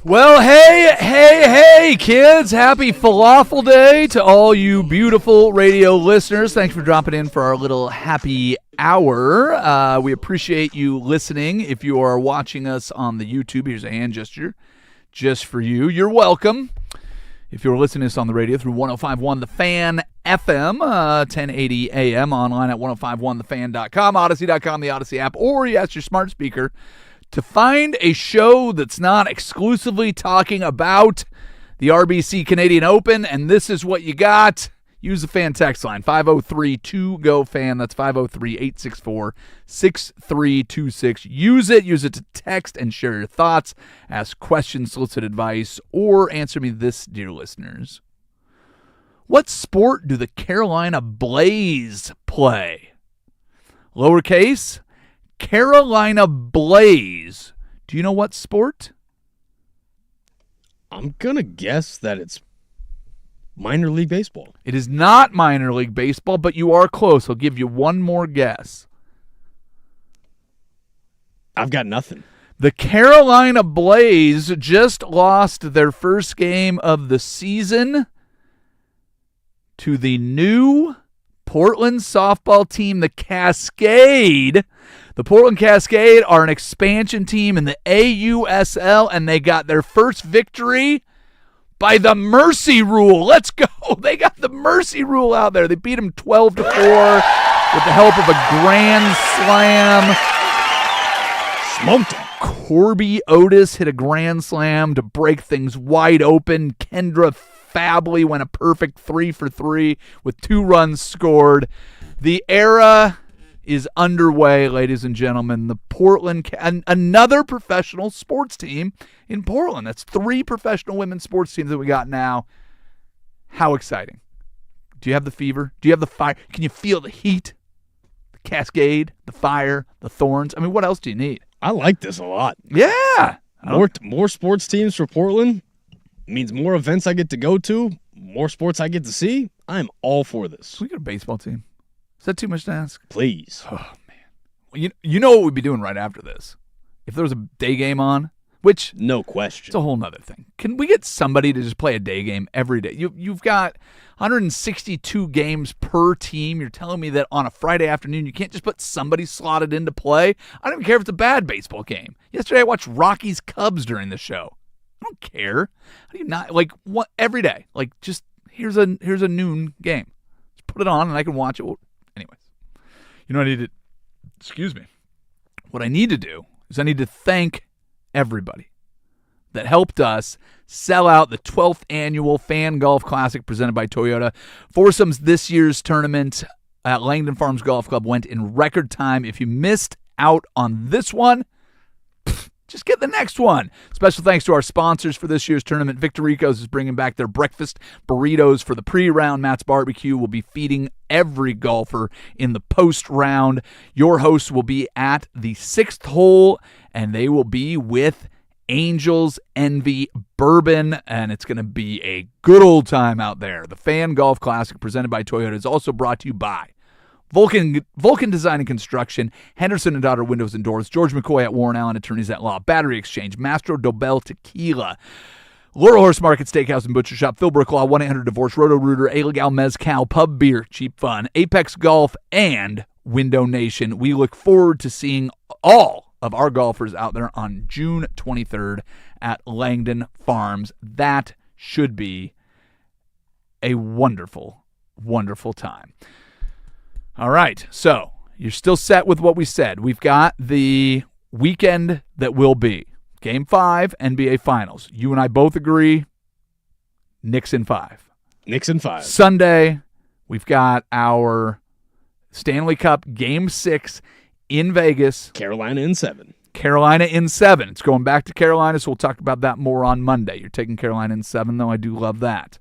Well, hey, kids. Happy Falafel Day to all you beautiful radio listeners. Thanks for dropping in for our little happy hour. We appreciate you listening. If you are watching us on the YouTube, here's a hand gesture just for you. You're welcome. If you're listening to us on the radio through 105.1 The Fan FM, 1080 AM, online at 1051thefan.com, Odyssey.com, the Odyssey app, or you ask your smart speaker to find a show that's not exclusively talking about the RBC Canadian Open, and this is what you got. Use the fan text line, 503-2GO-FAN. That's 503-864-6326. Use it to text and share your thoughts, ask questions, solicit advice, or answer me this, dear listeners. What sport do the Carolina Blaze play? Lowercase, Carolina Blaze. Do you know what sport? I'm going to guess that it's minor league baseball. It is not minor league baseball, but you are close. I'll give you one more guess. I've got nothing. The Carolina Blaze just lost their first game of the season to the new Portland softball team, the Cascade. The Portland Cascade are an expansion team in the AUSL, and they got their first victory by the Mercy Rule. Let's go. They got the Mercy Rule out there. They beat them 12-4 with the help of a grand slam. Smoked them. Corby Otis hit a grand slam to break things wide open. Kendra Fabley went a perfect 3 for 3 with 2 runs scored. The era is underway, ladies and gentlemen. The Portland, another professional sports team in Portland. That's 3 professional women's sports teams that we got now. How exciting. Do you have the fever? Do you have the fire? Can you feel the heat? The Cascade, the fire, the thorns. I mean, what else do you need? I like this a lot. Yeah. More sports teams for Portland means more events I get to go to, more sports I get to see. I'm all for this. Can we get a baseball team? Is that too much to ask? Please. Oh, man. Well, you know what we'd be doing right after this? If there was a day game on, which No question. it's a whole nother thing. Can we get somebody to just play a day game every day? You've got 162 games per team. You're telling me that on a Friday afternoon you can't just put somebody slotted in to play? I don't even care if it's a bad baseball game. Yesterday I watched Rockies Cubs during the show. I don't care. How do you not like what every day? Like just here's a noon game. Just put it on and I can watch it. Well, anyways, you know what I need to. Excuse me. What I need to do is I need to thank everybody that helped us sell out the 12th annual Fan Golf Classic presented by Toyota. Foursomes this year's tournament at Langdon Farms Golf Club went in record time. If you missed out on this one, just get the next one. Special thanks to our sponsors for this year's tournament. Victoricos is bringing back their breakfast burritos for the pre-round. Matt's Barbecue will be feeding every golfer in the post-round. Your hosts will be at the 6th hole, and they will be with Angels Envy Bourbon, and it's going to be a good old time out there. The Fan Golf Classic presented by Toyota is also brought to you by Vulcan Design and Construction, Henderson and Daughter Windows and Doors, George McCoy at Warren Allen Attorneys at Law, Battery Exchange, Mastro Dobel Tequila, Laurel Horse Market Steakhouse and Butcher Shop, Philbrook Law, 1-800-DIVORCE, Roto-Rooter, A Legal Mezcal, Pub Beer, Cheap Fun, Apex Golf, and Window Nation. We look forward to seeing all of our golfers out there on June 23rd at Langdon Farms. That should be a wonderful, wonderful time. All right, so you're still set with what we said. We've got the weekend that will be Game 5, NBA Finals. You and I both agree, Knicks in 5. Knicks in 5. Sunday, we've got our Stanley Cup Game 6 in Vegas. Carolina in 7. Carolina in 7. It's going back to Carolina, so we'll talk about that more on Monday. You're taking Carolina in 7, though. I do love that.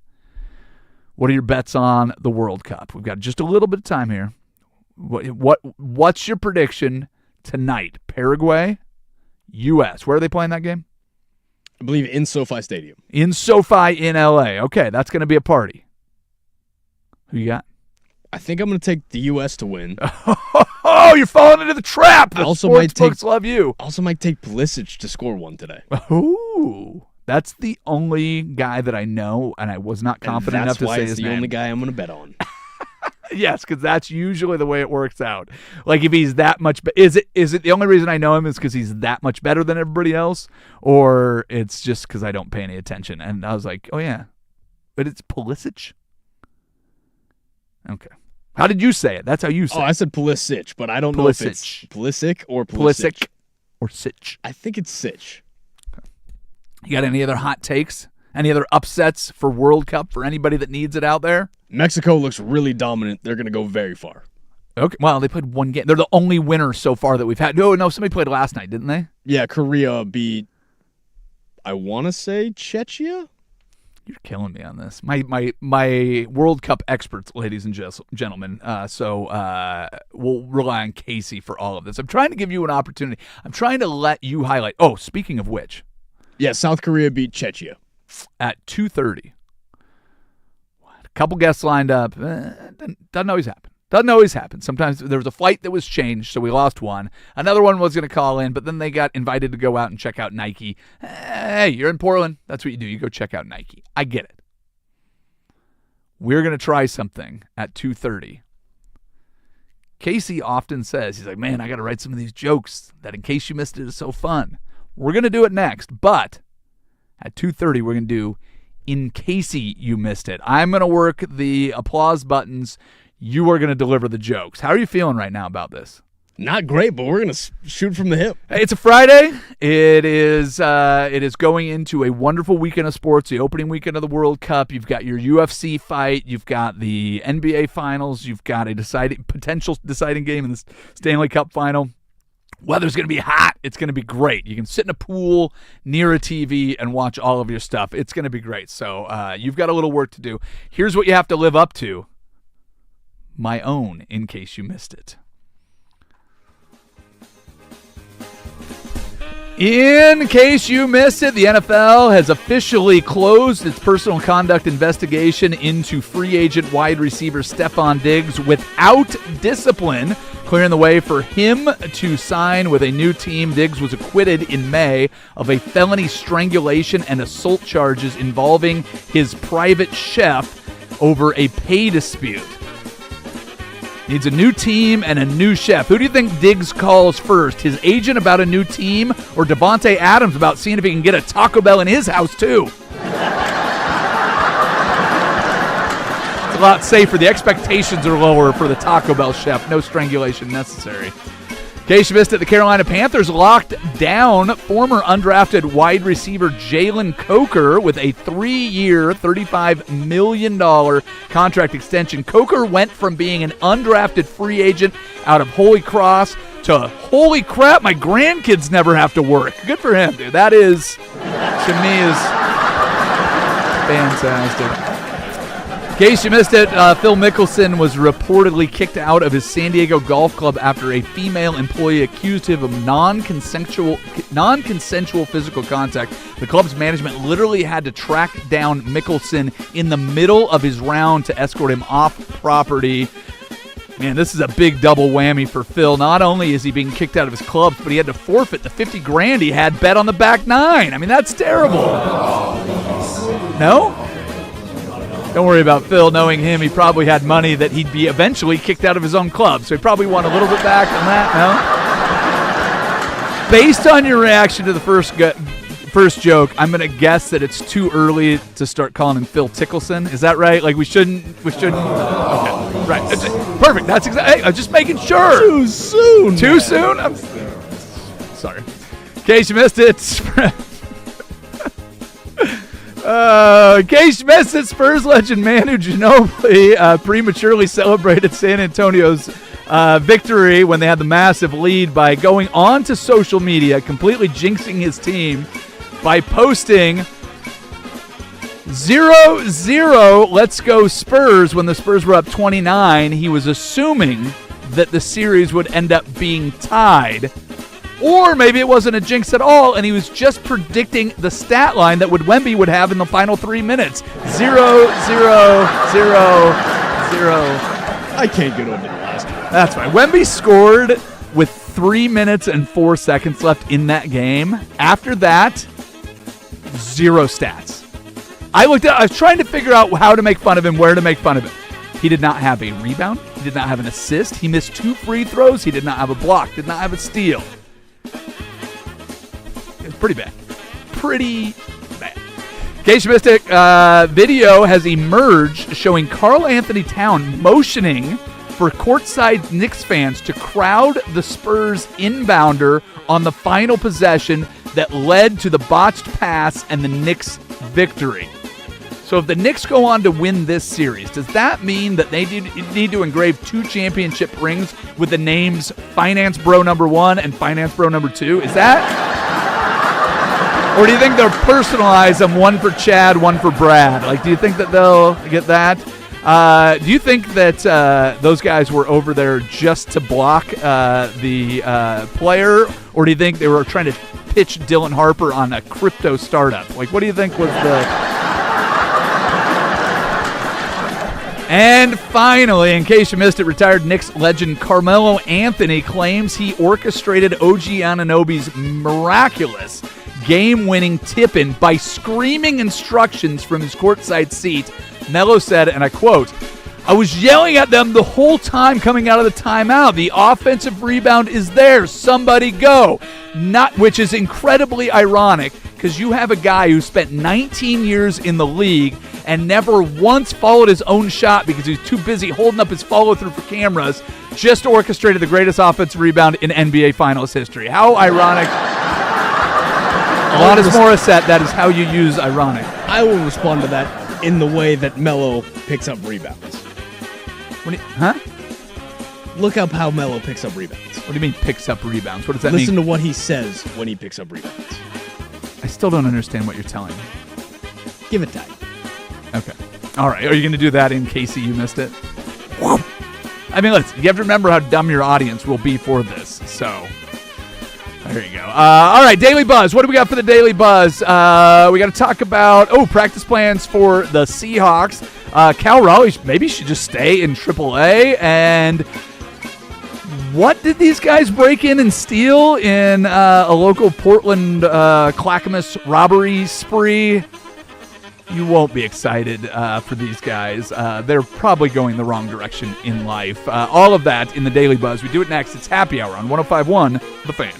What are your bets on the World Cup? We've got just a little bit of time here. What's your prediction tonight? Paraguay, U.S. Where are they playing that game? I believe in SoFi Stadium. In SoFi in L.A. Okay, that's going to be a party. Who you got? I think I'm going to take the U.S. to win. Oh, you're falling into the trap. The also sports books love you. Also might take Pulisic to score one today. Ooh, that's the only guy that I know, and I was not confident enough to say his name. That's why it's the only guy I'm going to bet on. Yes, because that's usually the way it works out. Like if he's that much, is it the only reason I know him is because he's that much better than everybody else, or it's just because I don't pay any attention? And I was like, oh yeah, but it's Pulisic. Okay, how did you say it? That's how you say it. Oh, I said Pulisic, but I don't know if it's Pulisic or Pulisic. Or Sitch. I think it's Sitch. You got any other hot takes? Any other upsets for World Cup for anybody that needs it out there? Mexico looks really dominant. They're going to go very far. Okay. Well, they played one game. They're the only winner so far that we've had. No, somebody played last night, didn't they? Yeah, Korea beat, I want to say, Czechia? You're killing me on this. My World Cup experts, ladies and gentlemen. So we'll rely on Casey for all of this. I'm trying to give you an opportunity. I'm trying to let you highlight. Oh, speaking of which. Yeah, South Korea beat Czechia. At 2:30. A couple guests lined up. Doesn't always happen. Doesn't always happen. Sometimes there was a flight that was changed, so we lost one. Another one was going to call in, but then they got invited to go out and check out Nike. Hey, you're in Portland. That's what you do. You go check out Nike. I get it. We're going to try something at 2:30. Casey often says, he's like, man, I got to write some of these jokes that in case you missed it is so fun. We're going to do it next, but at 2:30, we're going to do In Casey You Missed It. I'm going to work the applause buttons. You are going to deliver the jokes. How are you feeling right now about this? Not great, but we're going to shoot from the hip. It's a Friday. It is going into a wonderful weekend of sports, the opening weekend of the World Cup. You've got your UFC fight. You've got the NBA Finals. You've got a potential deciding game in the Stanley Cup Final. Weather's going to be hot. It's going to be great. You can sit in a pool near a TV and watch all of your stuff. It's going to be great. So you've got a little work to do. Here's what you have to live up to. My own, in case you missed it. In case you missed it, the NFL has officially closed its personal conduct investigation into free agent wide receiver Stephon Diggs without discipline, clearing the way for him to sign with a new team. Diggs was acquitted in May of a felony strangulation and assault charges involving his private chef over a pay dispute. Needs a new team and a new chef. Who do you think Diggs calls first? His agent about a new team, or Devontae Adams about seeing if he can get a Taco Bell in his house too? It's a lot safer. The expectations are lower for the Taco Bell chef. No strangulation necessary. In case you missed it, the Carolina Panthers locked down former undrafted wide receiver Jalen Coker with a 3-year, $35 million contract extension. Coker went from being an undrafted free agent out of Holy Cross to, holy crap, my grandkids never have to work. Good for him, dude. That is, to me, is fantastic. In case you missed it, Phil Mickelson was reportedly kicked out of his San Diego golf club after a female employee accused him of non-consensual physical contact. The club's management literally had to track down Mickelson in the middle of his round to escort him off property. Man, this is a big double whammy for Phil. Not only is he being kicked out of his clubs, but he had to forfeit the $50,000 he had bet on the back nine. I mean, that's terrible. No? Don't worry about Phil. Knowing him, he probably had money that he'd be eventually kicked out of his own club. So he probably won a little bit back on that, no? Based on your reaction to the first joke, I'm going to guess that it's too early to start calling him Phil Tickelson. Is that right? Like, we shouldn't. Okay, right. Perfect. That's exactly. Hey, I'm just making sure. Too soon. Too man. soon? I'm sorry. In case you missed it. In case you missed it, Spurs legend Manu Ginobili prematurely celebrated San Antonio's victory when they had the massive lead by going on to social media, completely jinxing his team by posting 0-0, let's go Spurs, when the Spurs were up 29. He was assuming that the series would end up being tied. Or maybe it wasn't a jinx at all, and he was just predicting the stat line that Wemby would have in the final 3 minutes. 0-0-0-0. I can't get over the last one. That's right. Wemby scored with 3 minutes and 4 seconds left in that game. After that, 0 stats. I was trying to figure out how to make fun of him, where to make fun of him. He did not have a rebound. He did not have an assist. He missed 2 free throws. He did not have a block. Did not have a steal. It's pretty bad. Pretty bad. In case you missed it, video has emerged showing Karl Anthony Towns motioning for courtside Knicks fans to crowd the Spurs inbounder on the final possession that led to the botched pass and the Knicks victory. So if the Knicks go on to win this series, does that mean that they need to engrave 2 championship rings with the names Finance Bro number 1 and Finance Bro number 2? Is that? Or do you think they'll personalize them, 1 for Chad, 1 for Brad? Like, do you think that they'll get that? Do you think that those guys were over there just to block the player? Or do you think they were trying to pitch Dylan Harper on a crypto startup? Like, what do you think was the... And finally, in case you missed it, retired Knicks legend Carmelo Anthony claims he orchestrated OG Anunoby's miraculous game-winning tip-in by screaming instructions from his courtside seat. Melo said, and I quote, "I was yelling at them the whole time coming out of the timeout. The offensive rebound is there. Somebody go." Which is incredibly ironic because you have a guy who spent 19 years in the league and never once followed his own shot because he was too busy holding up his follow-through for cameras, just orchestrated the greatest offensive rebound in NBA Finals history. How ironic. Alanis Morissette, that is how you use ironic. I will respond to that in the way that Melo picks up rebounds. Huh? Look up how Melo picks up rebounds. What do you mean picks up rebounds? What does that mean? Listen to what he says when he picks up rebounds. I still don't understand what you're telling me. Give it time. Okay. All right. Are you going to do that in case you missed it? I mean, listen, you have to remember how dumb your audience will be for this. So, There you go. All right, Daily Buzz. What do we got for the Daily Buzz? We got to talk about, practice plans for the Seahawks. Cal Raleigh maybe should just stay in AAA. And what did these guys break in and steal in a local Portland Clackamas robbery spree? You won't be excited for these guys. They're probably going the wrong direction in life. All of that in the Daily Buzz. We do it next. It's Happy Hour on 105.1 The Fan.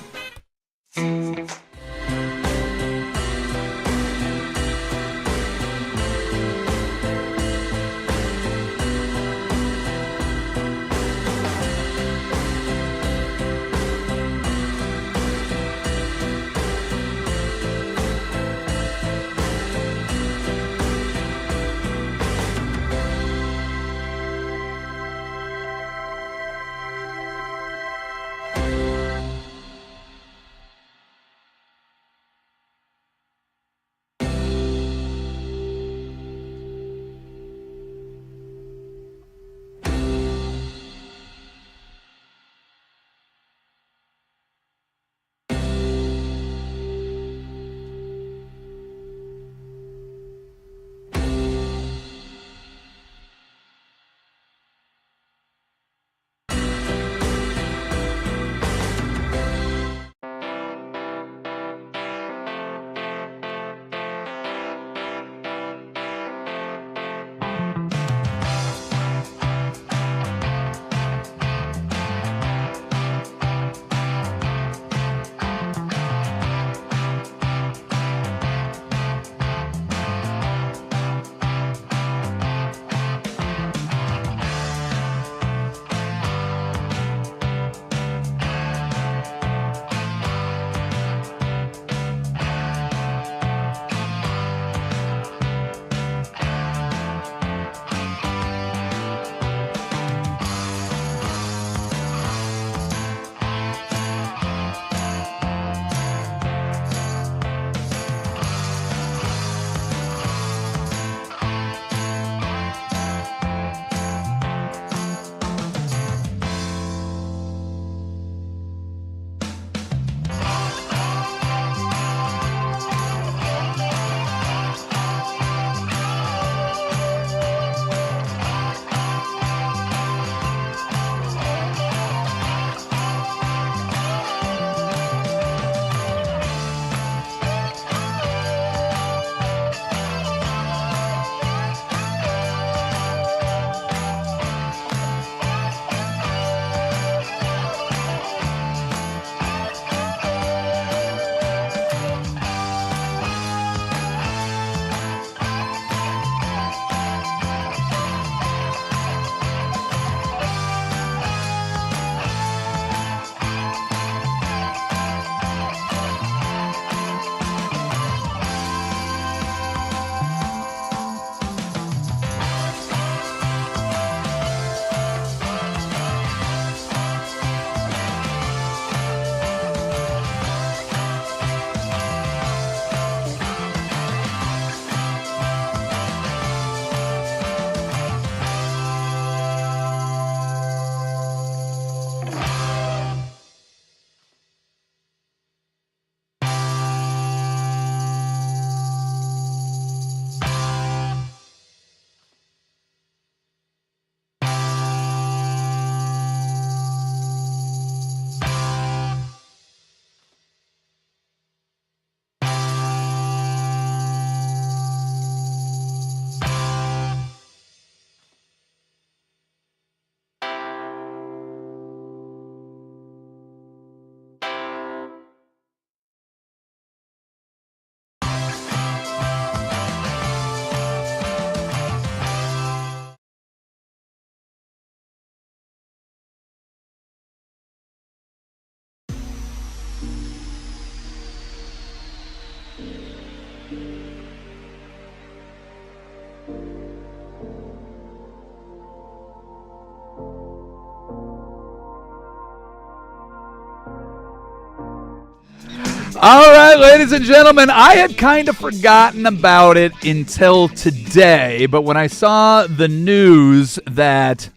All right, ladies and gentlemen, I had kind of forgotten about it until today, but when I saw the news that...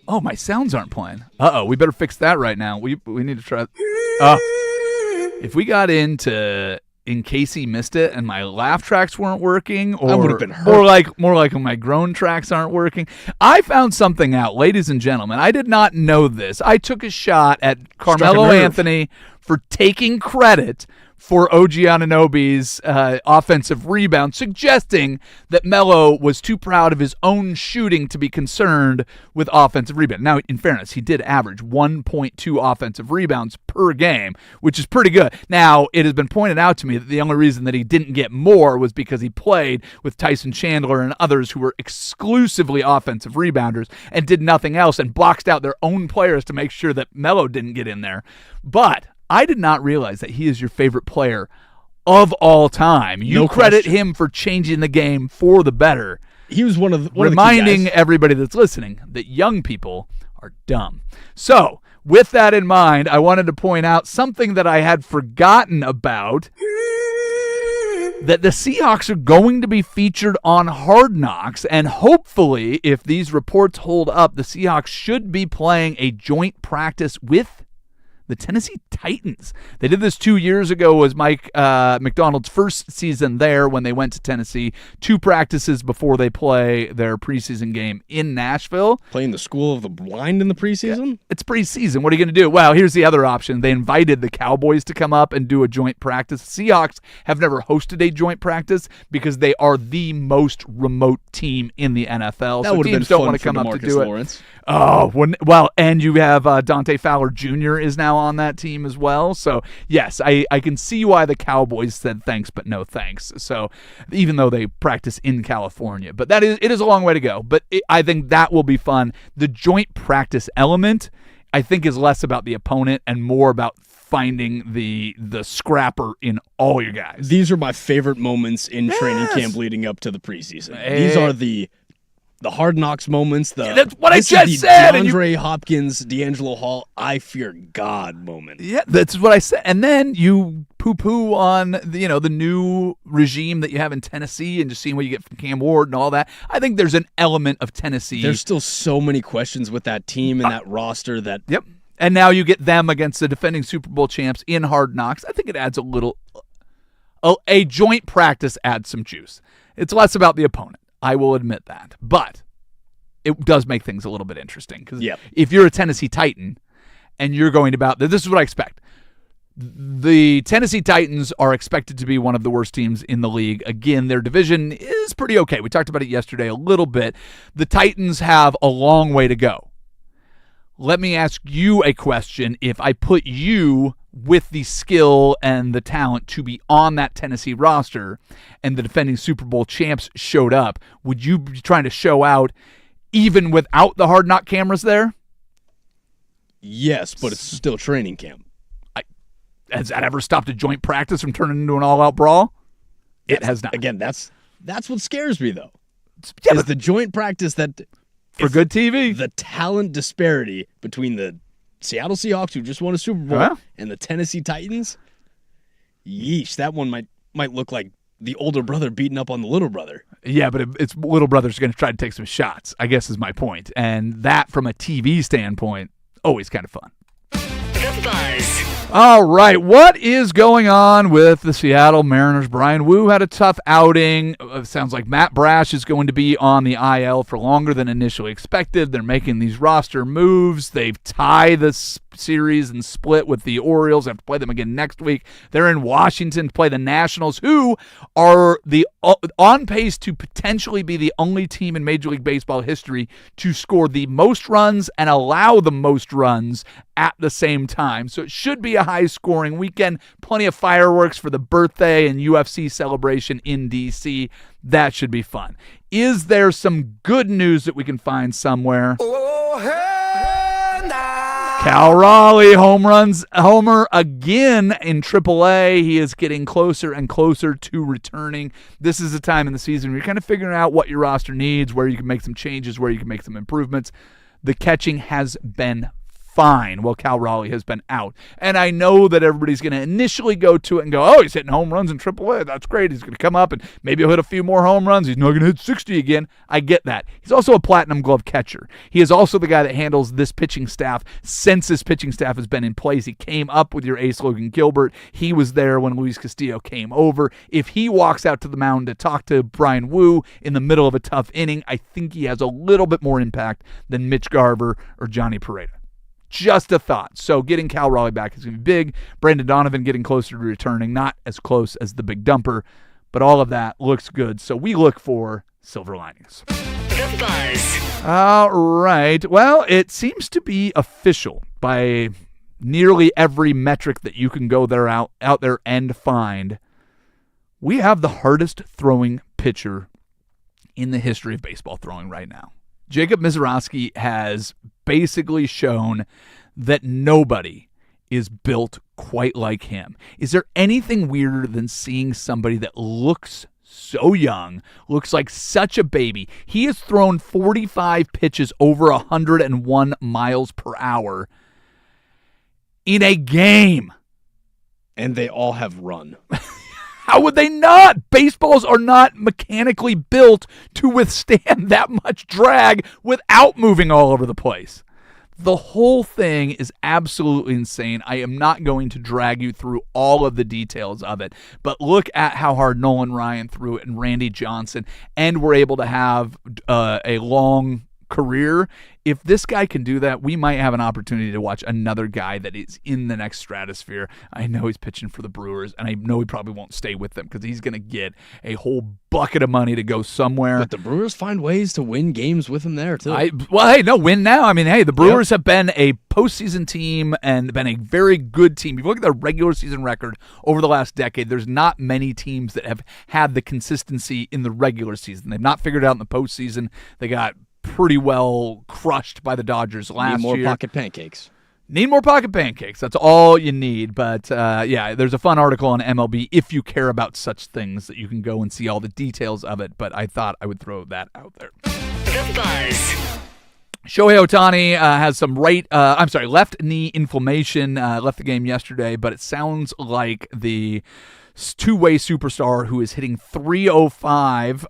Oh, my sounds aren't playing. Uh-oh, we better fix that right now. We need to try... if we got into in case he missed it and my laugh tracks weren't working, or I would have been hurt. more like when my groan tracks aren't working. I found something out, ladies and gentlemen. I did not know this. I took a shot at Carmelo nerve. Anthony for taking credit for OG Anunoby's offensive rebound, suggesting that Melo was too proud of his own shooting to be concerned with offensive rebound. Now, in fairness, he did average 1.2 offensive rebounds per game, which is pretty good. Now, it has been pointed out to me that the only reason that he didn't get more was because he played with Tyson Chandler and others who were exclusively offensive rebounders and did nothing else and boxed out their own players to make sure that Melo didn't get in there. But I did not realize that he is your favorite player of all time. You No credit question. him for changing the game for the better, He was one of the key reminding guys. everybody that's listening that young people are dumb. So, with that in mind, I wanted to point out something that I had forgotten about, that the Seahawks are going to be featured on Hard Knocks, and hopefully, if these reports hold up, the Seahawks should be playing a joint practice with the Tennessee Titans. They did this 2 years ago, was Mike McDonald's first season there when they went to Tennessee. 2 practices before they play their preseason game in Nashville. Playing the School of the Blind in the preseason? It's preseason. What are you going to do? Well, here's the other option. They invited the Cowboys to come up and do a joint practice. Seahawks have never hosted a joint practice because they are the most remote team in the NFL. That so would have been teams don't fun want to for come up to DeMarcus do it. Lawrence. Oh, well, and you have Dante Fowler Jr. is now on that team as well. So, yes, I can see why the Cowboys said thanks, but no thanks. So, even though they practice in California. But it is a long way to go. But I think that will be fun. The joint practice element, I think, is less about the opponent and more about finding the scrapper in all your guys. These are my favorite moments in training Yes. camp leading up to the preseason. These are the Hard Knocks moments. That's what I this is just the said, and DeAndre Hopkins, D'Angelo Hall, I fear God moment. Yeah, that's what I said. And then you poo-poo on the new regime that you have in Tennessee and just seeing what you get from Cam Ward and all that. I think there's an element of Tennessee. There's still so many questions with that team and that roster that Yep. And now you get them against the defending Super Bowl champs in Hard Knocks. I think it adds a joint practice adds some juice. It's less about the opponent. I will admit that. But it does make things a little bit interesting because Yep. if you're a Tennessee Titan and you're going about this is what I expect. The Tennessee Titans are expected to be one of the worst teams in the league. Again, their division is pretty okay. We talked about it yesterday a little bit. The Titans have a long way to go. Let me ask you a question. If I put you with the skill and the talent to be on that Tennessee roster and the defending Super Bowl champs showed up, would you be trying to show out even without the Hard Knock cameras there? yes, but it's still training camp. Has that ever stopped a joint practice from turning into an all-out brawl? It has not. Again, that's what scares me though. Yeah, is but the joint practice that for good TV. the talent disparity between the Seattle Seahawks, who just won a Super Bowl, Huh? and the Tennessee Titans. Yeesh, that one might look like the older brother beating up on the little brother. Yeah, but it's little brother's going to try to take some shots, I guess is my point. And that, from a TV standpoint, always kind of fun. The Buzz. All right, what is going on with the Seattle Mariners? Brian Wu had a tough outing. It sounds like Matt Brash is going to be on the IL for longer than initially expected. They're making these roster moves. They've tied the series and split with the Orioles. They have to play them again next week. They're in Washington to play the Nationals, who are on pace to potentially be the only team in Major League Baseball history to score the most runs and allow the most runs at the same time. So it should be a high-scoring weekend. Plenty of fireworks for the birthday and UFC celebration in D.C. That should be fun. Is there some good news that we can find somewhere? Cal Raleigh homer again in AAA. He is getting closer and closer to returning. This is a time in the season where you're kind of figuring out what your roster needs, where you can make some changes, where you can make some improvements. The catching has been fine while Cal Raleigh has been out. And I know that everybody's going to initially go to it and go, oh, he's hitting home runs in AAA. That's great. He's going to come up and maybe he'll hit a few more home runs. He's not going to hit 60 again. I get that. He's also a Platinum Glove catcher. He is also the guy that handles this pitching staff since this pitching staff has been in place. He came up with your ace, Logan Gilbert. He was there when Luis Castillo came over. If he walks out to the mound to talk to Brian Wu in the middle of a tough inning, I think he has a little bit more impact than Mitch Garver or Johnny Pareda. Just a thought. So getting Cal Raleigh back is going to be big. Brandon Donovan getting closer to returning, not as close as the big dumper, but all of that looks good. So we look for silver linings. The Buzz. All right. Well, it seems to be official by nearly every metric that you can go there out there and find. We have the hardest throwing pitcher in the history of baseball throwing right now. Jacob Misiorowski has basically shown that nobody is built quite like him. Is there anything weirder than seeing somebody that looks so young, looks like such a baby? He has thrown 45 pitches over 101 miles per hour in a game. And they all have run. How would they not? Baseballs are not mechanically built to withstand that much drag without moving all over the place. The whole thing is absolutely insane. I am not going to drag you through all of the details of it, but look at how hard Nolan Ryan threw it and Randy Johnson, and we're able to have a long career. If this guy can do that, we might have an opportunity to watch another guy that is in the next stratosphere. I know he's pitching for the Brewers, and I know he probably won't stay with them because he's going to get a whole bucket of money to go somewhere. But the Brewers find ways to win games with him there, too. Win now. I mean, hey, the Brewers have been a postseason team and been a very good team. If you look at their regular season record over the last decade, there's not many teams that have had the consistency in the regular season. They've not figured it out in the postseason. They got pretty well crushed by the Dodgers last year. Need more pocket pancakes. Need more pocket pancakes. That's all you need. But, there's a fun article on MLB if you care about such things that you can go and see all the details of it. But I thought I would throw that out there. The Buzz. Shohei Ohtani has some left knee inflammation, left the game yesterday, but it sounds like the two-way superstar who is hitting .305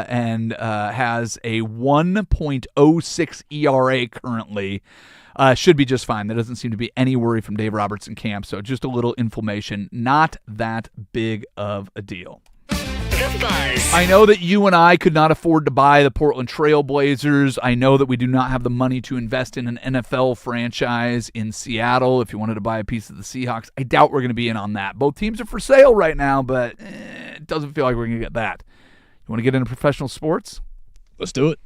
and has a 1.06 ERA currently should be just fine. There doesn't seem to be any worry from Dave Robertson camp, so just a little inflammation. Not that big of a deal. The Buzz. I know that you and I could not afford to buy the Portland Trail Blazers. I know that we do not have the money to invest in an NFL franchise in Seattle. If you wanted to buy a piece of the Seahawks, I doubt we're going to be in on that. Both teams are for sale right now, but it doesn't feel like we're going to get that. You want to get into professional sports? Let's do it.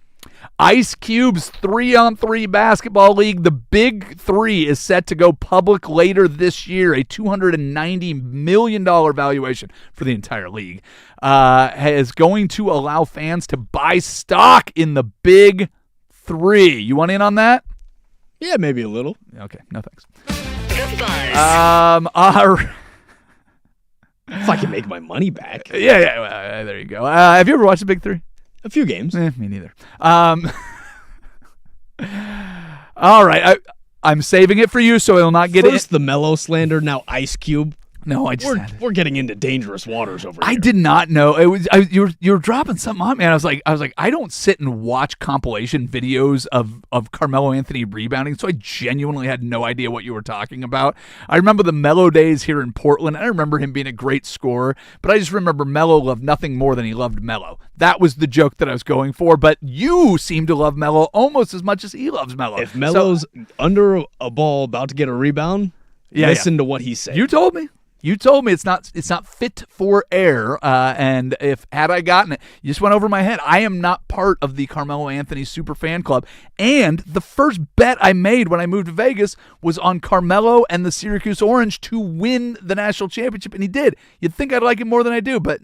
Ice Cube's 3-on-3 basketball league, the Big Three, is set to go public later this year. A $290 million valuation for the entire league is going to allow fans to buy stock in the Big Three. You want in on that? Yeah, maybe a little. Okay, no thanks. The Buzz. If I can make my money back. Yeah, there you go. Have you ever watched the Big Three? A few games. Me neither. All right. I'm saving it for you so it'll not get First the Melo slander, now Ice Cube. No, We're getting into dangerous waters over here. I did not know it was. You were dropping something on me. And I was like, I don't sit and watch compilation videos of Carmelo Anthony rebounding, so I genuinely had no idea what you were talking about. I remember the Melo days here in Portland. I remember him being a great scorer, but I just remember Melo loved nothing more than he loved Melo. That was the joke that I was going for. But you seem to love Melo almost as much as he loves Melo. If Melo's under a ball about to get a rebound, listen to what he said. You told me. You told me it's not fit for air, and had I gotten it, you just went over my head. I am not part of the Carmelo Anthony super fan club, and the first bet I made when I moved to Vegas was on Carmelo and the Syracuse Orange to win the national championship, and he did. You'd think I'd like him more than I do, but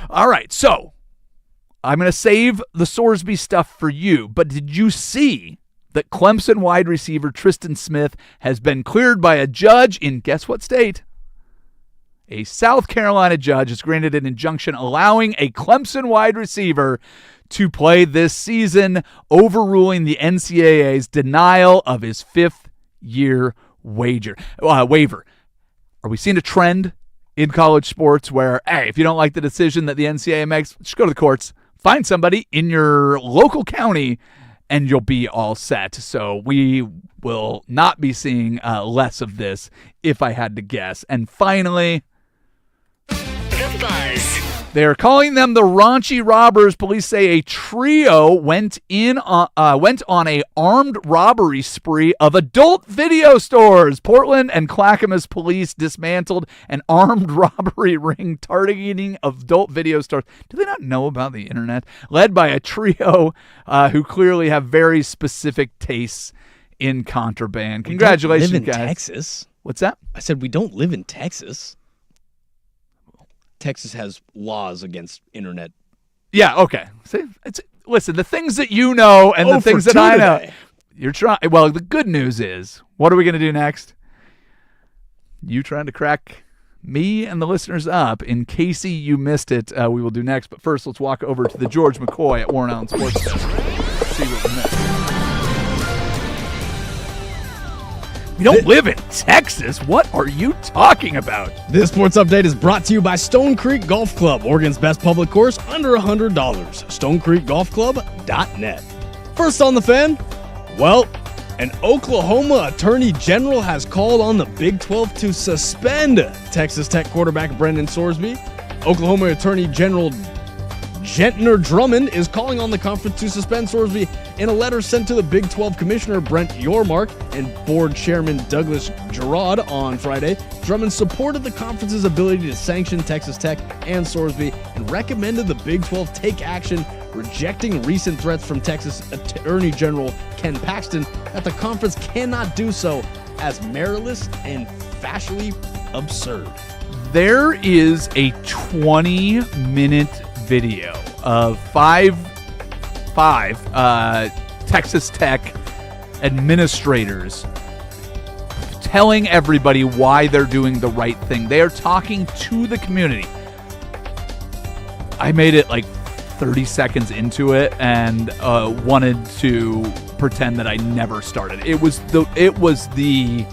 all right. So I'm going to save the Sorsby stuff for you, but did you see that Clemson wide receiver Tristan Smith has been cleared by a judge in guess what state? A South Carolina judge has granted an injunction allowing a Clemson wide receiver to play this season, overruling the NCAA's denial of his fifth year waiver. Are we seeing a trend in college sports where, hey, if you don't like the decision that the NCAA makes, just go to the courts, find somebody in your local county, and you'll be all set. So we will not be seeing less of this, if I had to guess. And finally, The Buzz. they are calling them the Raunchy Robbers. Police say a trio went on a armed robbery spree of adult video stores. Portland and Clackamas police dismantled an armed robbery ring targeting adult video stores. Do they not know about the internet? Led by a trio who clearly have very specific tastes in contraband. Congratulations, we don't live in guys. Texas. What's that? I said we don't live in Texas. Texas has laws against internet. Yeah, okay. See, listen, the things that you know and the things that I know. today. You're trying. Well, the good news is, what are we going to do next? You trying to crack me and the listeners up. In case you missed it, we will do next. But first, let's walk over to the George McCoy at Warren Allen Sports Desk. See what we missed. We don't live in Texas. What are you talking about? This sports update is brought to you by Stone Creek Golf Club, Oregon's best public course, under $100. StoneCreekGolfClub.net. First on the fan, well, an Oklahoma attorney general has called on the Big 12 to suspend Texas Tech quarterback Brendan Sorsby. Oklahoma Attorney General Gentner Drummond is calling on the conference to suspend Sorsby in a letter sent to the Big 12 Commissioner Brent Yormark and Board Chairman Douglas Gerard on Friday. Drummond supported the conference's ability to sanction Texas Tech and Sorsby and recommended the Big 12 take action, rejecting recent threats from Texas Attorney General Ken Paxton that the conference cannot do so as meritless and facially absurd. There is a 20-minute video of five Texas Tech administrators telling everybody why they're doing the right thing. They are talking to the community. I made it like 30 seconds into it and wanted to pretend that I never started. It was the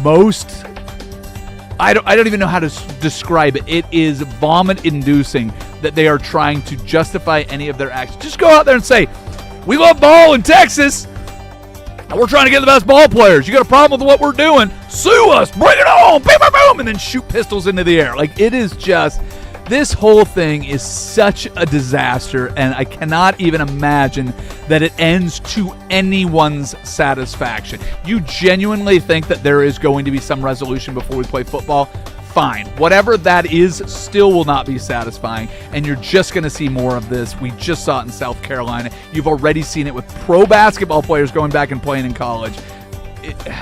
most. I don't even know how to describe it. It is vomit-inducing that they are trying to justify any of their actions. Just go out there and say, we love ball in Texas, and we're trying to get the best ball players. You got a problem with what we're doing? Sue us. Bring it on. Boom, boom, boom. And then shoot pistols into the air. Like, it is just, this whole thing is such a disaster, and I cannot even imagine that it ends to anyone's satisfaction. You genuinely think that there is going to be some resolution before we play football? Fine. Whatever that is still will not be satisfying, and you're just going to see more of this. We just saw it in South Carolina. You've already seen it with pro basketball players going back and playing in college.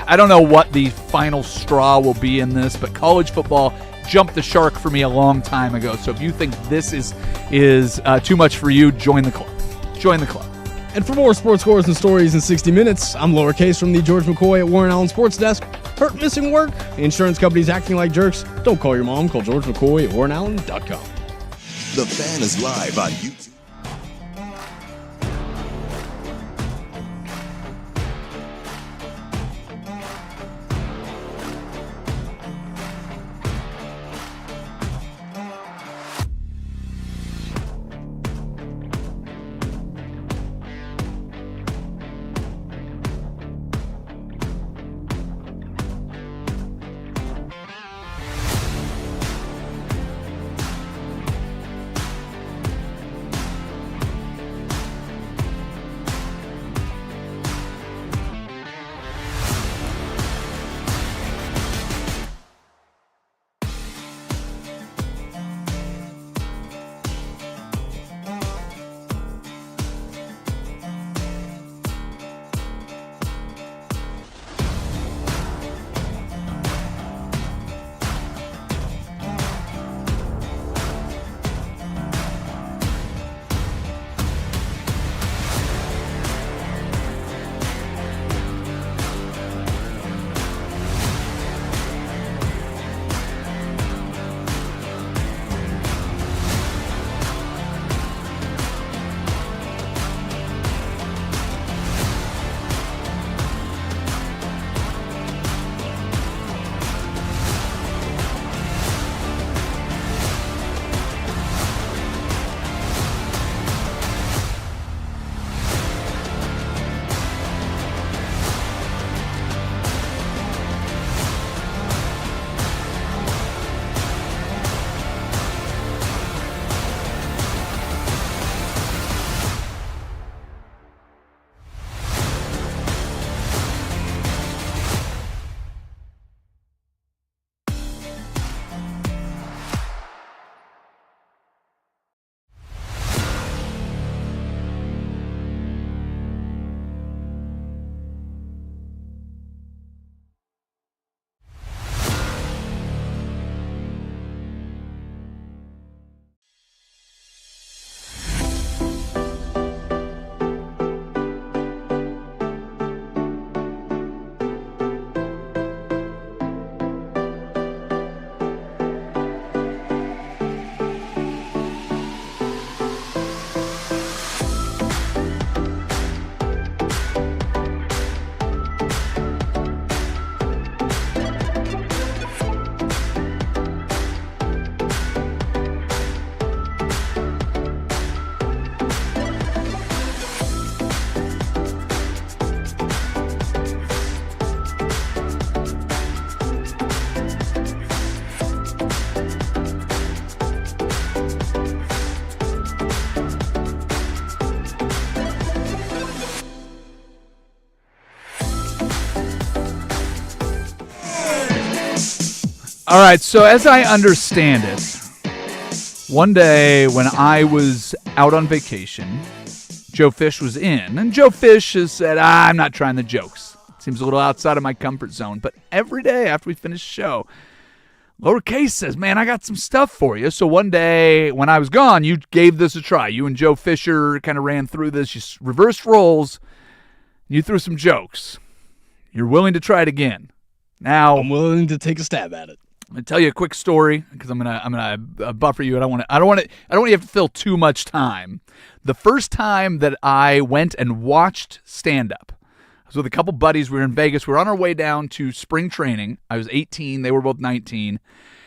I don't know what the final straw will be in this, but college football jumped the shark for me a long time ago. So if you think this is too much for you, join the club. Join the club. And for more sports scores and stories in 60 minutes, I'm Lowercase from the George McCoy at Warren Allen Sports Desk. Hurt, missing work? Insurance companies acting like jerks? Don't call your mom. Call George McCoy at WarrenAllen.com. The Fan is live on YouTube. All right, so as I understand it, one day when I was out on vacation, Joe Fish was in, and Joe Fish has said, I'm not trying the jokes. Seems a little outside of my comfort zone, but every day after we finish the show, Lowercase says, man, I got some stuff for you. So one day when I was gone, you gave this a try. You and Joe Fisher kind of ran through this. You reversed roles. You threw some jokes. You're willing to try it again. Now I'm willing to take a stab at it. I'm gonna tell you a quick story because I'm gonna buffer you. I don't want you to have to fill too much time. The first time that I went and watched stand-up, I was with a couple buddies. We were in Vegas. We were on our way down to spring training. I was 18. They were both 19.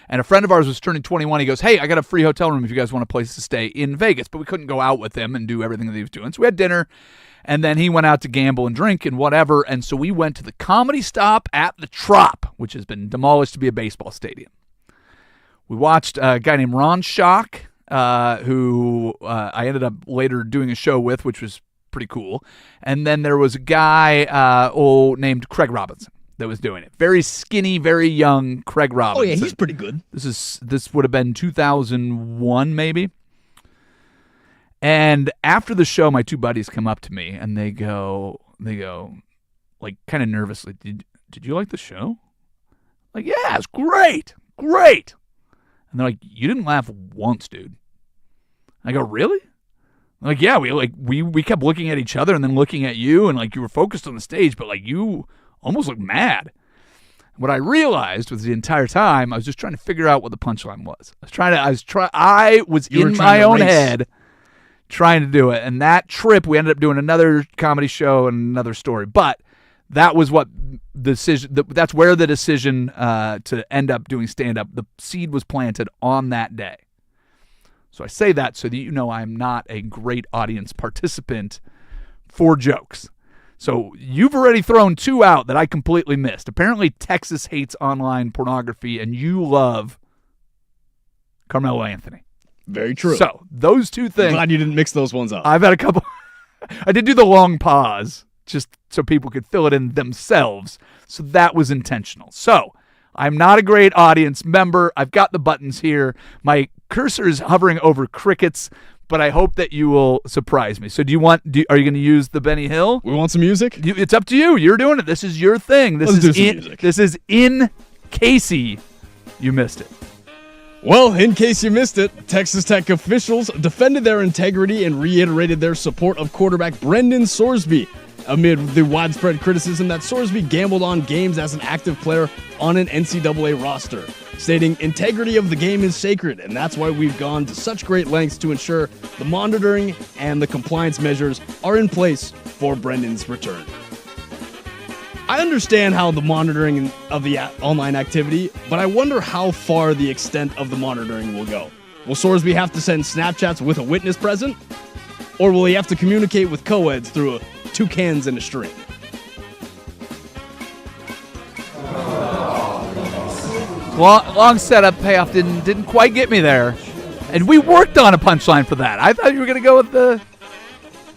And a friend of ours was turning 21. He goes, hey, I got a free hotel room if you guys want a place to stay in Vegas. But we couldn't go out with him and do everything that he was doing. So we had dinner. And then he went out to gamble and drink and whatever. And so we went to the Comedy Stop at the Trop, which has been demolished to be a baseball stadium. We watched a guy named Ron Schock, who I ended up later doing a show with, which was pretty cool. And then there was a guy named Craig Robinson that was doing it. Very skinny, very young Craig Robinson. Oh, yeah, he's pretty good. This would have been 2001 maybe. And after the show, my two buddies come up to me and they go like kind of nervously, did you like the show? Like, yeah, it's great. And they're like, you didn't laugh once, dude. I go, really? They're like, yeah, we kept looking at each other and then looking at you, and like you were focused on the stage, but like you almost looked mad. What I realized was the entire time I was just trying to figure out what the punchline was. I was in my own head trying to do it. And that trip, we ended up doing another comedy show and another story. But that was what that's where the decision to end up doing stand-up, the seed was planted on that day. So I say that so that you know I'm not a great audience participant for jokes. So you've already thrown two out that I completely missed. Apparently Texas hates online pornography, and you love Carmelo Anthony. Very true. So those two things. I'm glad you didn't mix those ones up. I've had a couple. I did do the long pause just so people could fill it in themselves. So that was intentional. So I'm not a great audience member. I've got the buttons here. My cursor is hovering over crickets, but I hope that you will surprise me. So are you going to use the Benny Hill? We want some music? It's up to you. You're doing it. This is your thing. Let's do some music. This is in Casey. You missed it. Well, in case you missed it, Texas Tech officials defended their integrity and reiterated their support of quarterback Brendan Sorsby amid the widespread criticism that Sorsby gambled on games as an active player on an NCAA roster, stating, integrity of the game is sacred, and that's why we've gone to such great lengths to ensure the monitoring and the compliance measures are in place for Brendan's return. I understand how the monitoring of the online activity, but I wonder how far the extent of the monitoring will go. Will Sorsby have to send Snapchats with a witness present? Or will he have to communicate with co-eds through two cans and a string? Long setup, payoff didn't quite get me there. And we worked on a punchline for that. I thought you were going to go with the...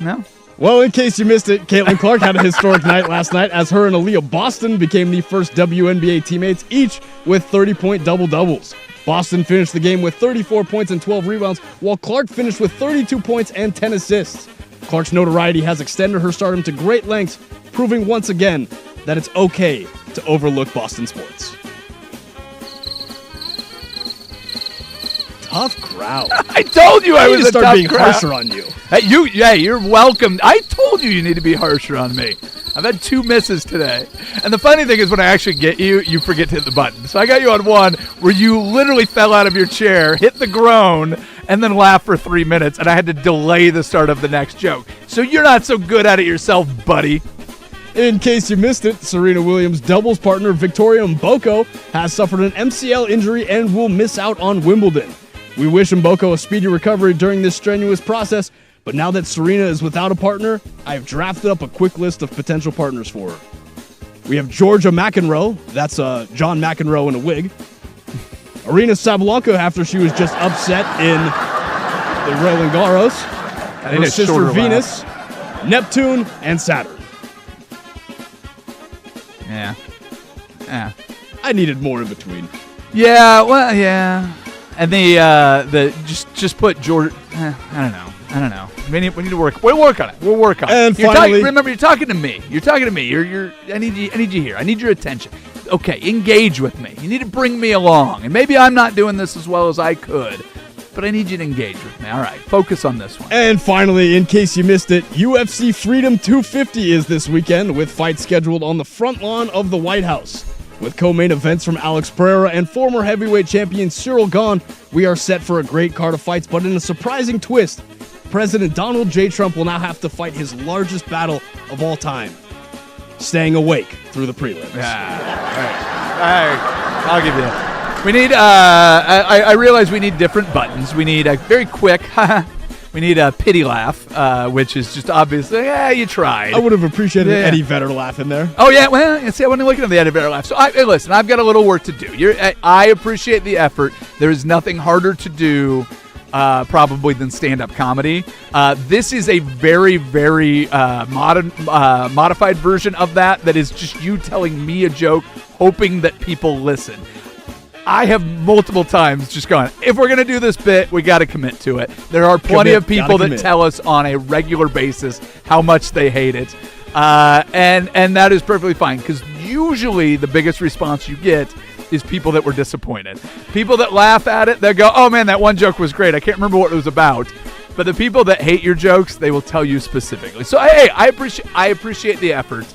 No? Well, in case you missed it, Caitlin Clark had a historic night last night as her and Aaliyah Boston became the first WNBA teammates, each with 30-point double-doubles. Boston finished the game with 34 points and 12 rebounds, while Clark finished with 32 points and 10 assists. Clark's notoriety has extended her stardom to great lengths, proving once again that it's okay to overlook Boston sports. Tough crowd. I told you I was a tough crowd. Start being harsher on you. Hey, you're welcome. I told you need to be harsher on me. I've had 2 misses today. And the funny thing is when I actually get you, you forget to hit the button. So I got you on one where you literally fell out of your chair, hit the groan, and then laughed for 3 minutes, and I had to delay the start of the next joke. So you're not so good at it yourself, buddy. In case you missed it, Serena Williams' doubles partner Victoria Mboko has suffered an MCL injury and will miss out on Wimbledon. We wish Mboko a speedy recovery during this strenuous process, but now that Serena is without a partner, I have drafted up a quick list of potential partners for her. We have Georgia McEnroe, that's John McEnroe in a wig. Arina Sabalenka after she was just upset in the Roland Garros. Her sister Venus, Neptune, and Saturn. Yeah. I needed more in between. Yeah, well, yeah. And the just put George. I don't know. We need to work. We'll work on it. We'll work on it. And finally, remember, you're talking to me. I need you here. I need your attention. Okay, engage with me. You need to bring me along. And maybe I'm not doing this as well as I could, but I need you to engage with me. All right, focus on this one. And finally, in case you missed it, UFC Freedom 250 is this weekend with fights scheduled on the front lawn of the White House. With co-main events from Alex Pereira and former heavyweight champion Cyril Gahn, we are set for a great card of fights, but in a surprising twist, President Donald J. Trump will now have to fight his largest battle of all time, staying awake through the prelims. I'll give you that. We need, I realize we need different buttons. We need a very quick, we need a pity laugh, which is just obviously, you tried. I would have appreciated an Eddie Vedder laugh in there. Oh, yeah, well, see, I wasn't looking at the Eddie Vedder laugh. So, hey, listen, I've got a little work to do. I appreciate the effort. There is nothing harder to do probably than stand-up comedy. This is a very, very modified version of that is just you telling me a joke, hoping that people listen. I have multiple times just gone, if we're going to do this bit, we got to commit to it. There are plenty of people that tell us on a regular basis how much they hate it. And that is perfectly fine, because usually the biggest response you get is people that were disappointed. People that laugh at it, they go, oh man, that one joke was great. I can't remember what it was about. But the people that hate your jokes, they will tell you specifically. So, hey, I appreciate the effort.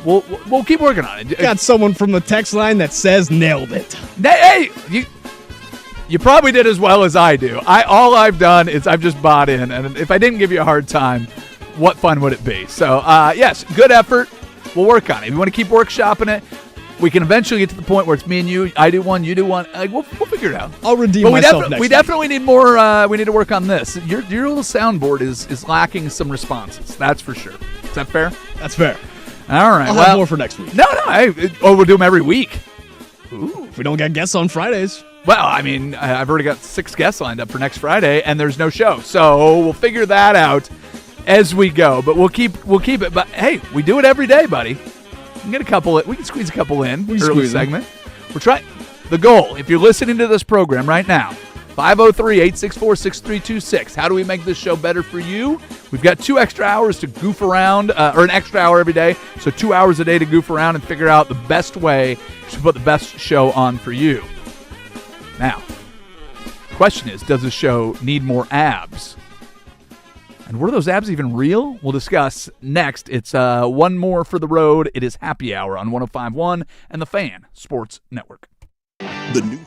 We'll keep working on it. Got someone from the text line that says nailed it. Hey, you probably did as well as I do. All I've done is I've just bought in, and if I didn't give you a hard time, what fun would it be? So, yes, good effort. We'll work on it. If you want to keep workshopping it, we can eventually get to the point where it's me and you. I do one, you do one. We'll figure it out. I'll redeem myself next week. We definitely need more. We need to work on this. Your little soundboard is lacking some responses. That's for sure. Is that fair? That's fair. All right. I'll have more for next week. No. We'll do them every week. Ooh. If we don't get guests on Fridays. Well, I mean, I've already got 6 guests lined up for next Friday, and there's no show. So we'll figure that out as we go. But we'll keep it. But hey, we do it every day, buddy. We can squeeze a couple in early segment. We're trying. The goal, if you're listening to this program right now, 503-864-6326. How do we make this show better for you? We've got 2 extra hours to goof around, or an extra hour every day. So 2 hours a day to goof around and figure out the best way to put the best show on for you. Now, the question is, does the show need more abs? And were those abs even real? We'll discuss next. It's one more for the road. It is Happy Hour on 105.1 and the Fan Sports Network. The new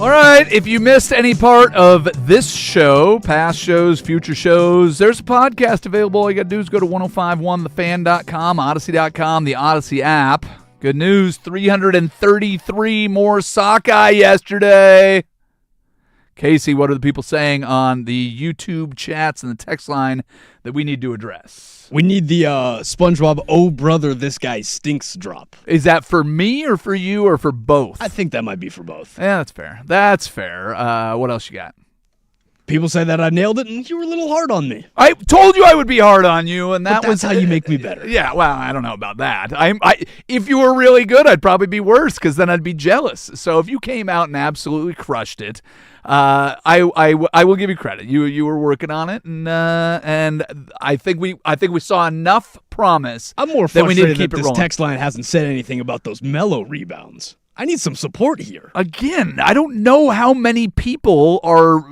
All right, if you missed any part of this show, past shows, future shows, there's a podcast available. All you got to do is go to 1051thefan.com, odyssey.com, the Odyssey app. Good news, 333 more sockeye yesterday. Casey, what are the people saying on the YouTube chats and the text line that we need to address? We need the SpongeBob, oh brother, this guy stinks drop. Is that for me or for you or for both? I think that might be for both. Yeah, that's fair. That's fair. What else you got? People say that I nailed it, and you were a little hard on me. I told you I would be hard on you, and that's how you make me better. Yeah, well, I don't know about that. If you were really good, I'd probably be worse because then I'd be jealous. So if you came out and absolutely crushed it, I will give you credit. You were working on it, and I think we saw enough promise. I'm more that we need to frustrated keep that it this rolling. text line hasn't said anything about those Melo rebounds. I need some support here. Again, I don't know how many people are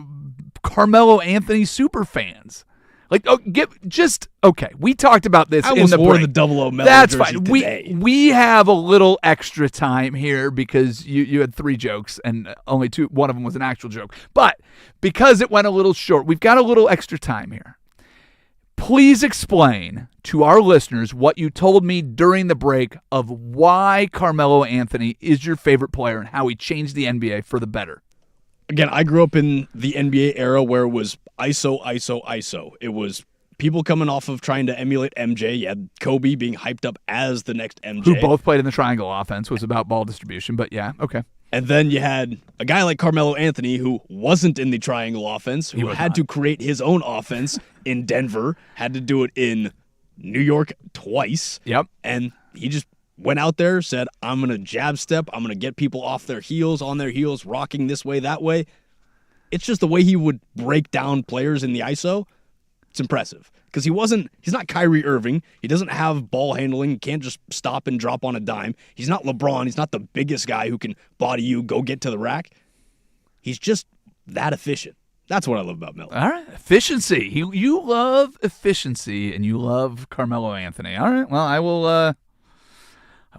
Carmelo Anthony super fans. Like, okay. We talked about this I in almost the wore break. the double O Melo That's jersey fine. today. We have a little extra time here because you had 3 jokes and only 2. One of them was an actual joke, but because it went a little short, we've got a little extra time here. Please explain to our listeners what you told me during the break of why Carmelo Anthony is your favorite player and how he changed the NBA for the better. Again, I grew up in the NBA era where it was ISO, ISO, ISO. It was people coming off of trying to emulate MJ. You had Kobe being hyped up as the next MJ. Who both played in the triangle offense, was about ball distribution, but yeah, okay. And then you had a guy like Carmelo Anthony who wasn't in the triangle offense, who had to create his own offense in Denver, had to do it in New York twice. Yep. And he just went out there, said, I'm going to jab step. I'm going to get people off their heels, on their heels, rocking this way, that way. It's just the way he would break down players in the ISO. It's impressive. Because he's not Kyrie Irving. He doesn't have ball handling. He can't just stop and drop on a dime. He's not LeBron. He's not the biggest guy who can body you, go get to the rack. He's just that efficient. That's what I love about Melo. All right, efficiency. You love efficiency, and you love Carmelo Anthony. All right, well, I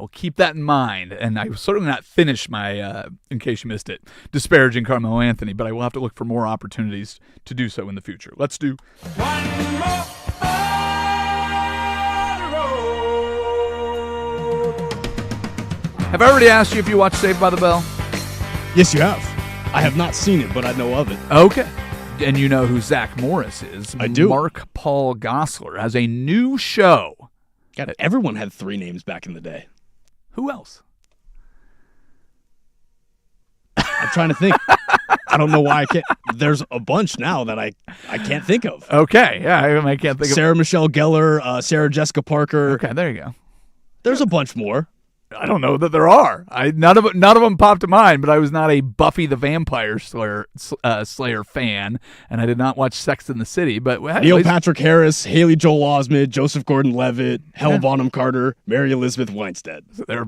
will keep that in mind, and I will certainly not finish my, in case you missed it, disparaging Carmelo Anthony, but I will have to look for more opportunities to do so in the future. Let's do One more Have I already asked you if you watch Saved by the Bell? Yes, you have. I have not seen it, but I know of it. Okay. And you know who Zach Morris is. I do. Mark Paul Gosselaar has a new show. God, everyone had 3 names back in the day. Who else? I'm trying to think. I don't know why I can't. There's a bunch now that I can't think of. Okay, yeah, I can't think of. Sarah Michelle Gellar, Sarah Jessica Parker. Okay, there you go. There's a bunch more. I don't know that there are. None of them popped to mind, but I was not a Buffy the Vampire Slayer fan, and I did not watch Sex and the City. But Neil Patrick Harris, Haley Joel Osment, Joseph Gordon-Levitt, Helen Bonham Carter, Mary Elizabeth Winstead.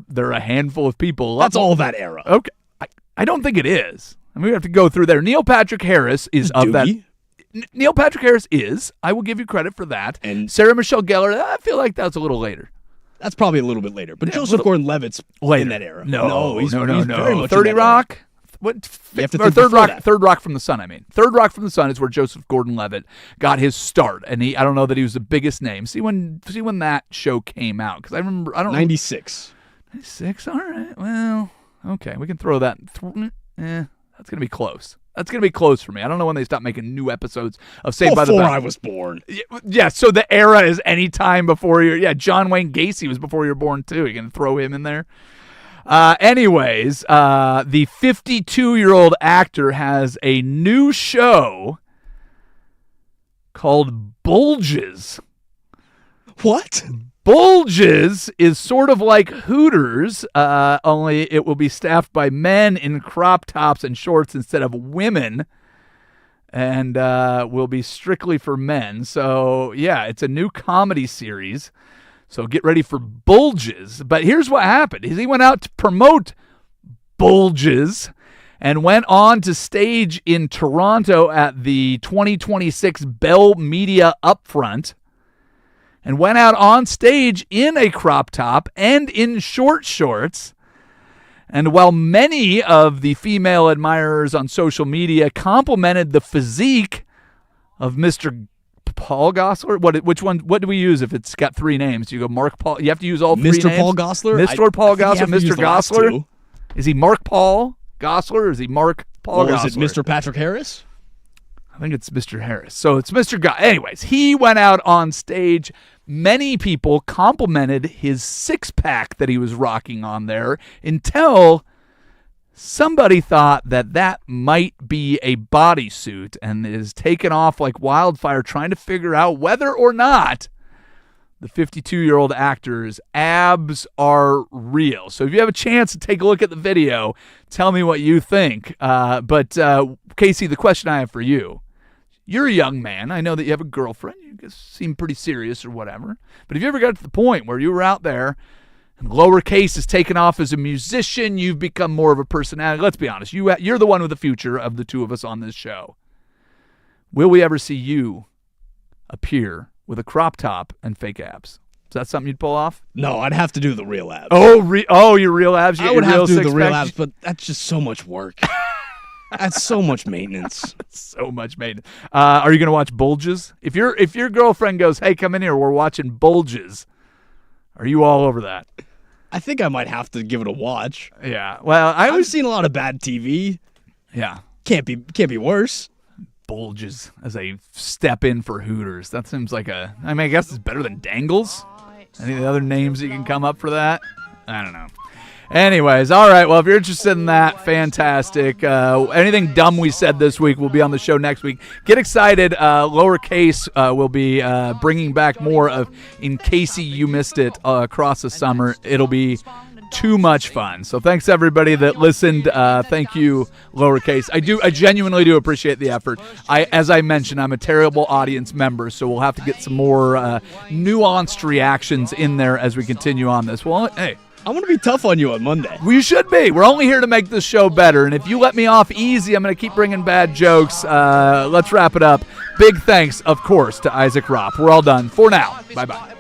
They're a handful of people. That's all that era. Okay, I don't think it is. I mean, we have to go through there. Neil Patrick Harris is of that. Neil Patrick Harris is. I will give you credit for that. And Sarah Michelle Gellar, I feel like that's a little later. That's probably a little bit later. But Joseph Gordon-Levitt's in that era. No, he's no. very much 30 in that Rock? era. What? You have to Or think Third before Rock. that. Third Rock from the Sun. I mean, Third Rock from the Sun is where Joseph Gordon-Levitt got his start, and I don't know that he was the biggest name. See when that show came out, because I remember 96. 96. All right. Well, okay, we can throw that. That's gonna be close. That's going to be close for me. I don't know when they stop making new episodes of Saved by the Bell. Before I was born. Yeah, so the era is any time before you're... Yeah, John Wayne Gacy was before you were born, too. You're going to throw him in there? Anyways, the 52-year-old actor has a new show called Bulges. What? Bulges is sort of like Hooters, only it will be staffed by men in crop tops and shorts instead of women, and will be strictly for men. So, yeah, it's a new comedy series, so get ready for Bulges. But here's what happened. He went out to promote Bulges and went on to stage in Toronto at the 2026 Bell Media Upfront, and went out on stage in a crop top and in short shorts And while many of the female admirers on social media complimented the physique of Mr. Paul Gosselaar, which one? What do we use if it's got three names? You go Mark Paul. You have to use all three names. Mr. Paul Gosselaar? Mr. Paul I think Gosselaar. you have to use Mr. the last Gosselaar. two. Is he Mark Paul Gosselaar or is he Mark Paul Or Gosselaar? is it Mr. Patrick Harris? I think it's Mr. Harris. So it's Mr. Anyways, he went out on stage. Many people complimented his six-pack that he was rocking on there until somebody thought that might be a bodysuit and is taken off like wildfire trying to figure out whether or not the 52-year-old actor's abs are real. So if you have a chance to take a look at the video, tell me what you think. But Casey, the question I have for you, you're a young man. I know that you have a girlfriend. You seem pretty serious or whatever. But have you ever got to the point where you were out there and Lowercase is taken off as a musician, you've become more of a personality? Let's be honest. You're the one with the future of the two of us on this show. Will we ever see you appear with a crop top and fake abs? Is that something you'd pull off? No, I'd have to do the real abs. Your real abs? You I get would your have to do the six-pack? real abs, but that's just so much work. That's so much maintenance. So much made. Are you going to watch Bulges? If your girlfriend goes, hey, come in here, we're watching Bulges, are you all over that? I think I might have to give it a watch. Yeah. Well, I've seen a lot of bad TV. Yeah. Can't be worse. Bulges as a step in for Hooters. That seems like I guess it's better than Dangles. Any of the other names that you can come up for that? I don't know. Anyways, all right. Well, if you're interested in that, fantastic. Anything dumb we said this week will be on the show next week. Get excited. Lowercase will be bringing back more of In Casey You Missed It across the summer. It'll be too much fun. So thanks everybody that listened. Thank you, Lowercase. I genuinely do appreciate the effort. As I mentioned, I'm a terrible audience member, so we'll have to get some more nuanced reactions in there as we continue on this. Well, hey, I'm going to be tough on you on Monday. we should be. We're only here to make this show better, and if you let me off easy, I'm going to keep bringing bad jokes. Let's wrap it up. Big thanks, of course, to Isaac Ropp. We're all done for now. Bye-bye.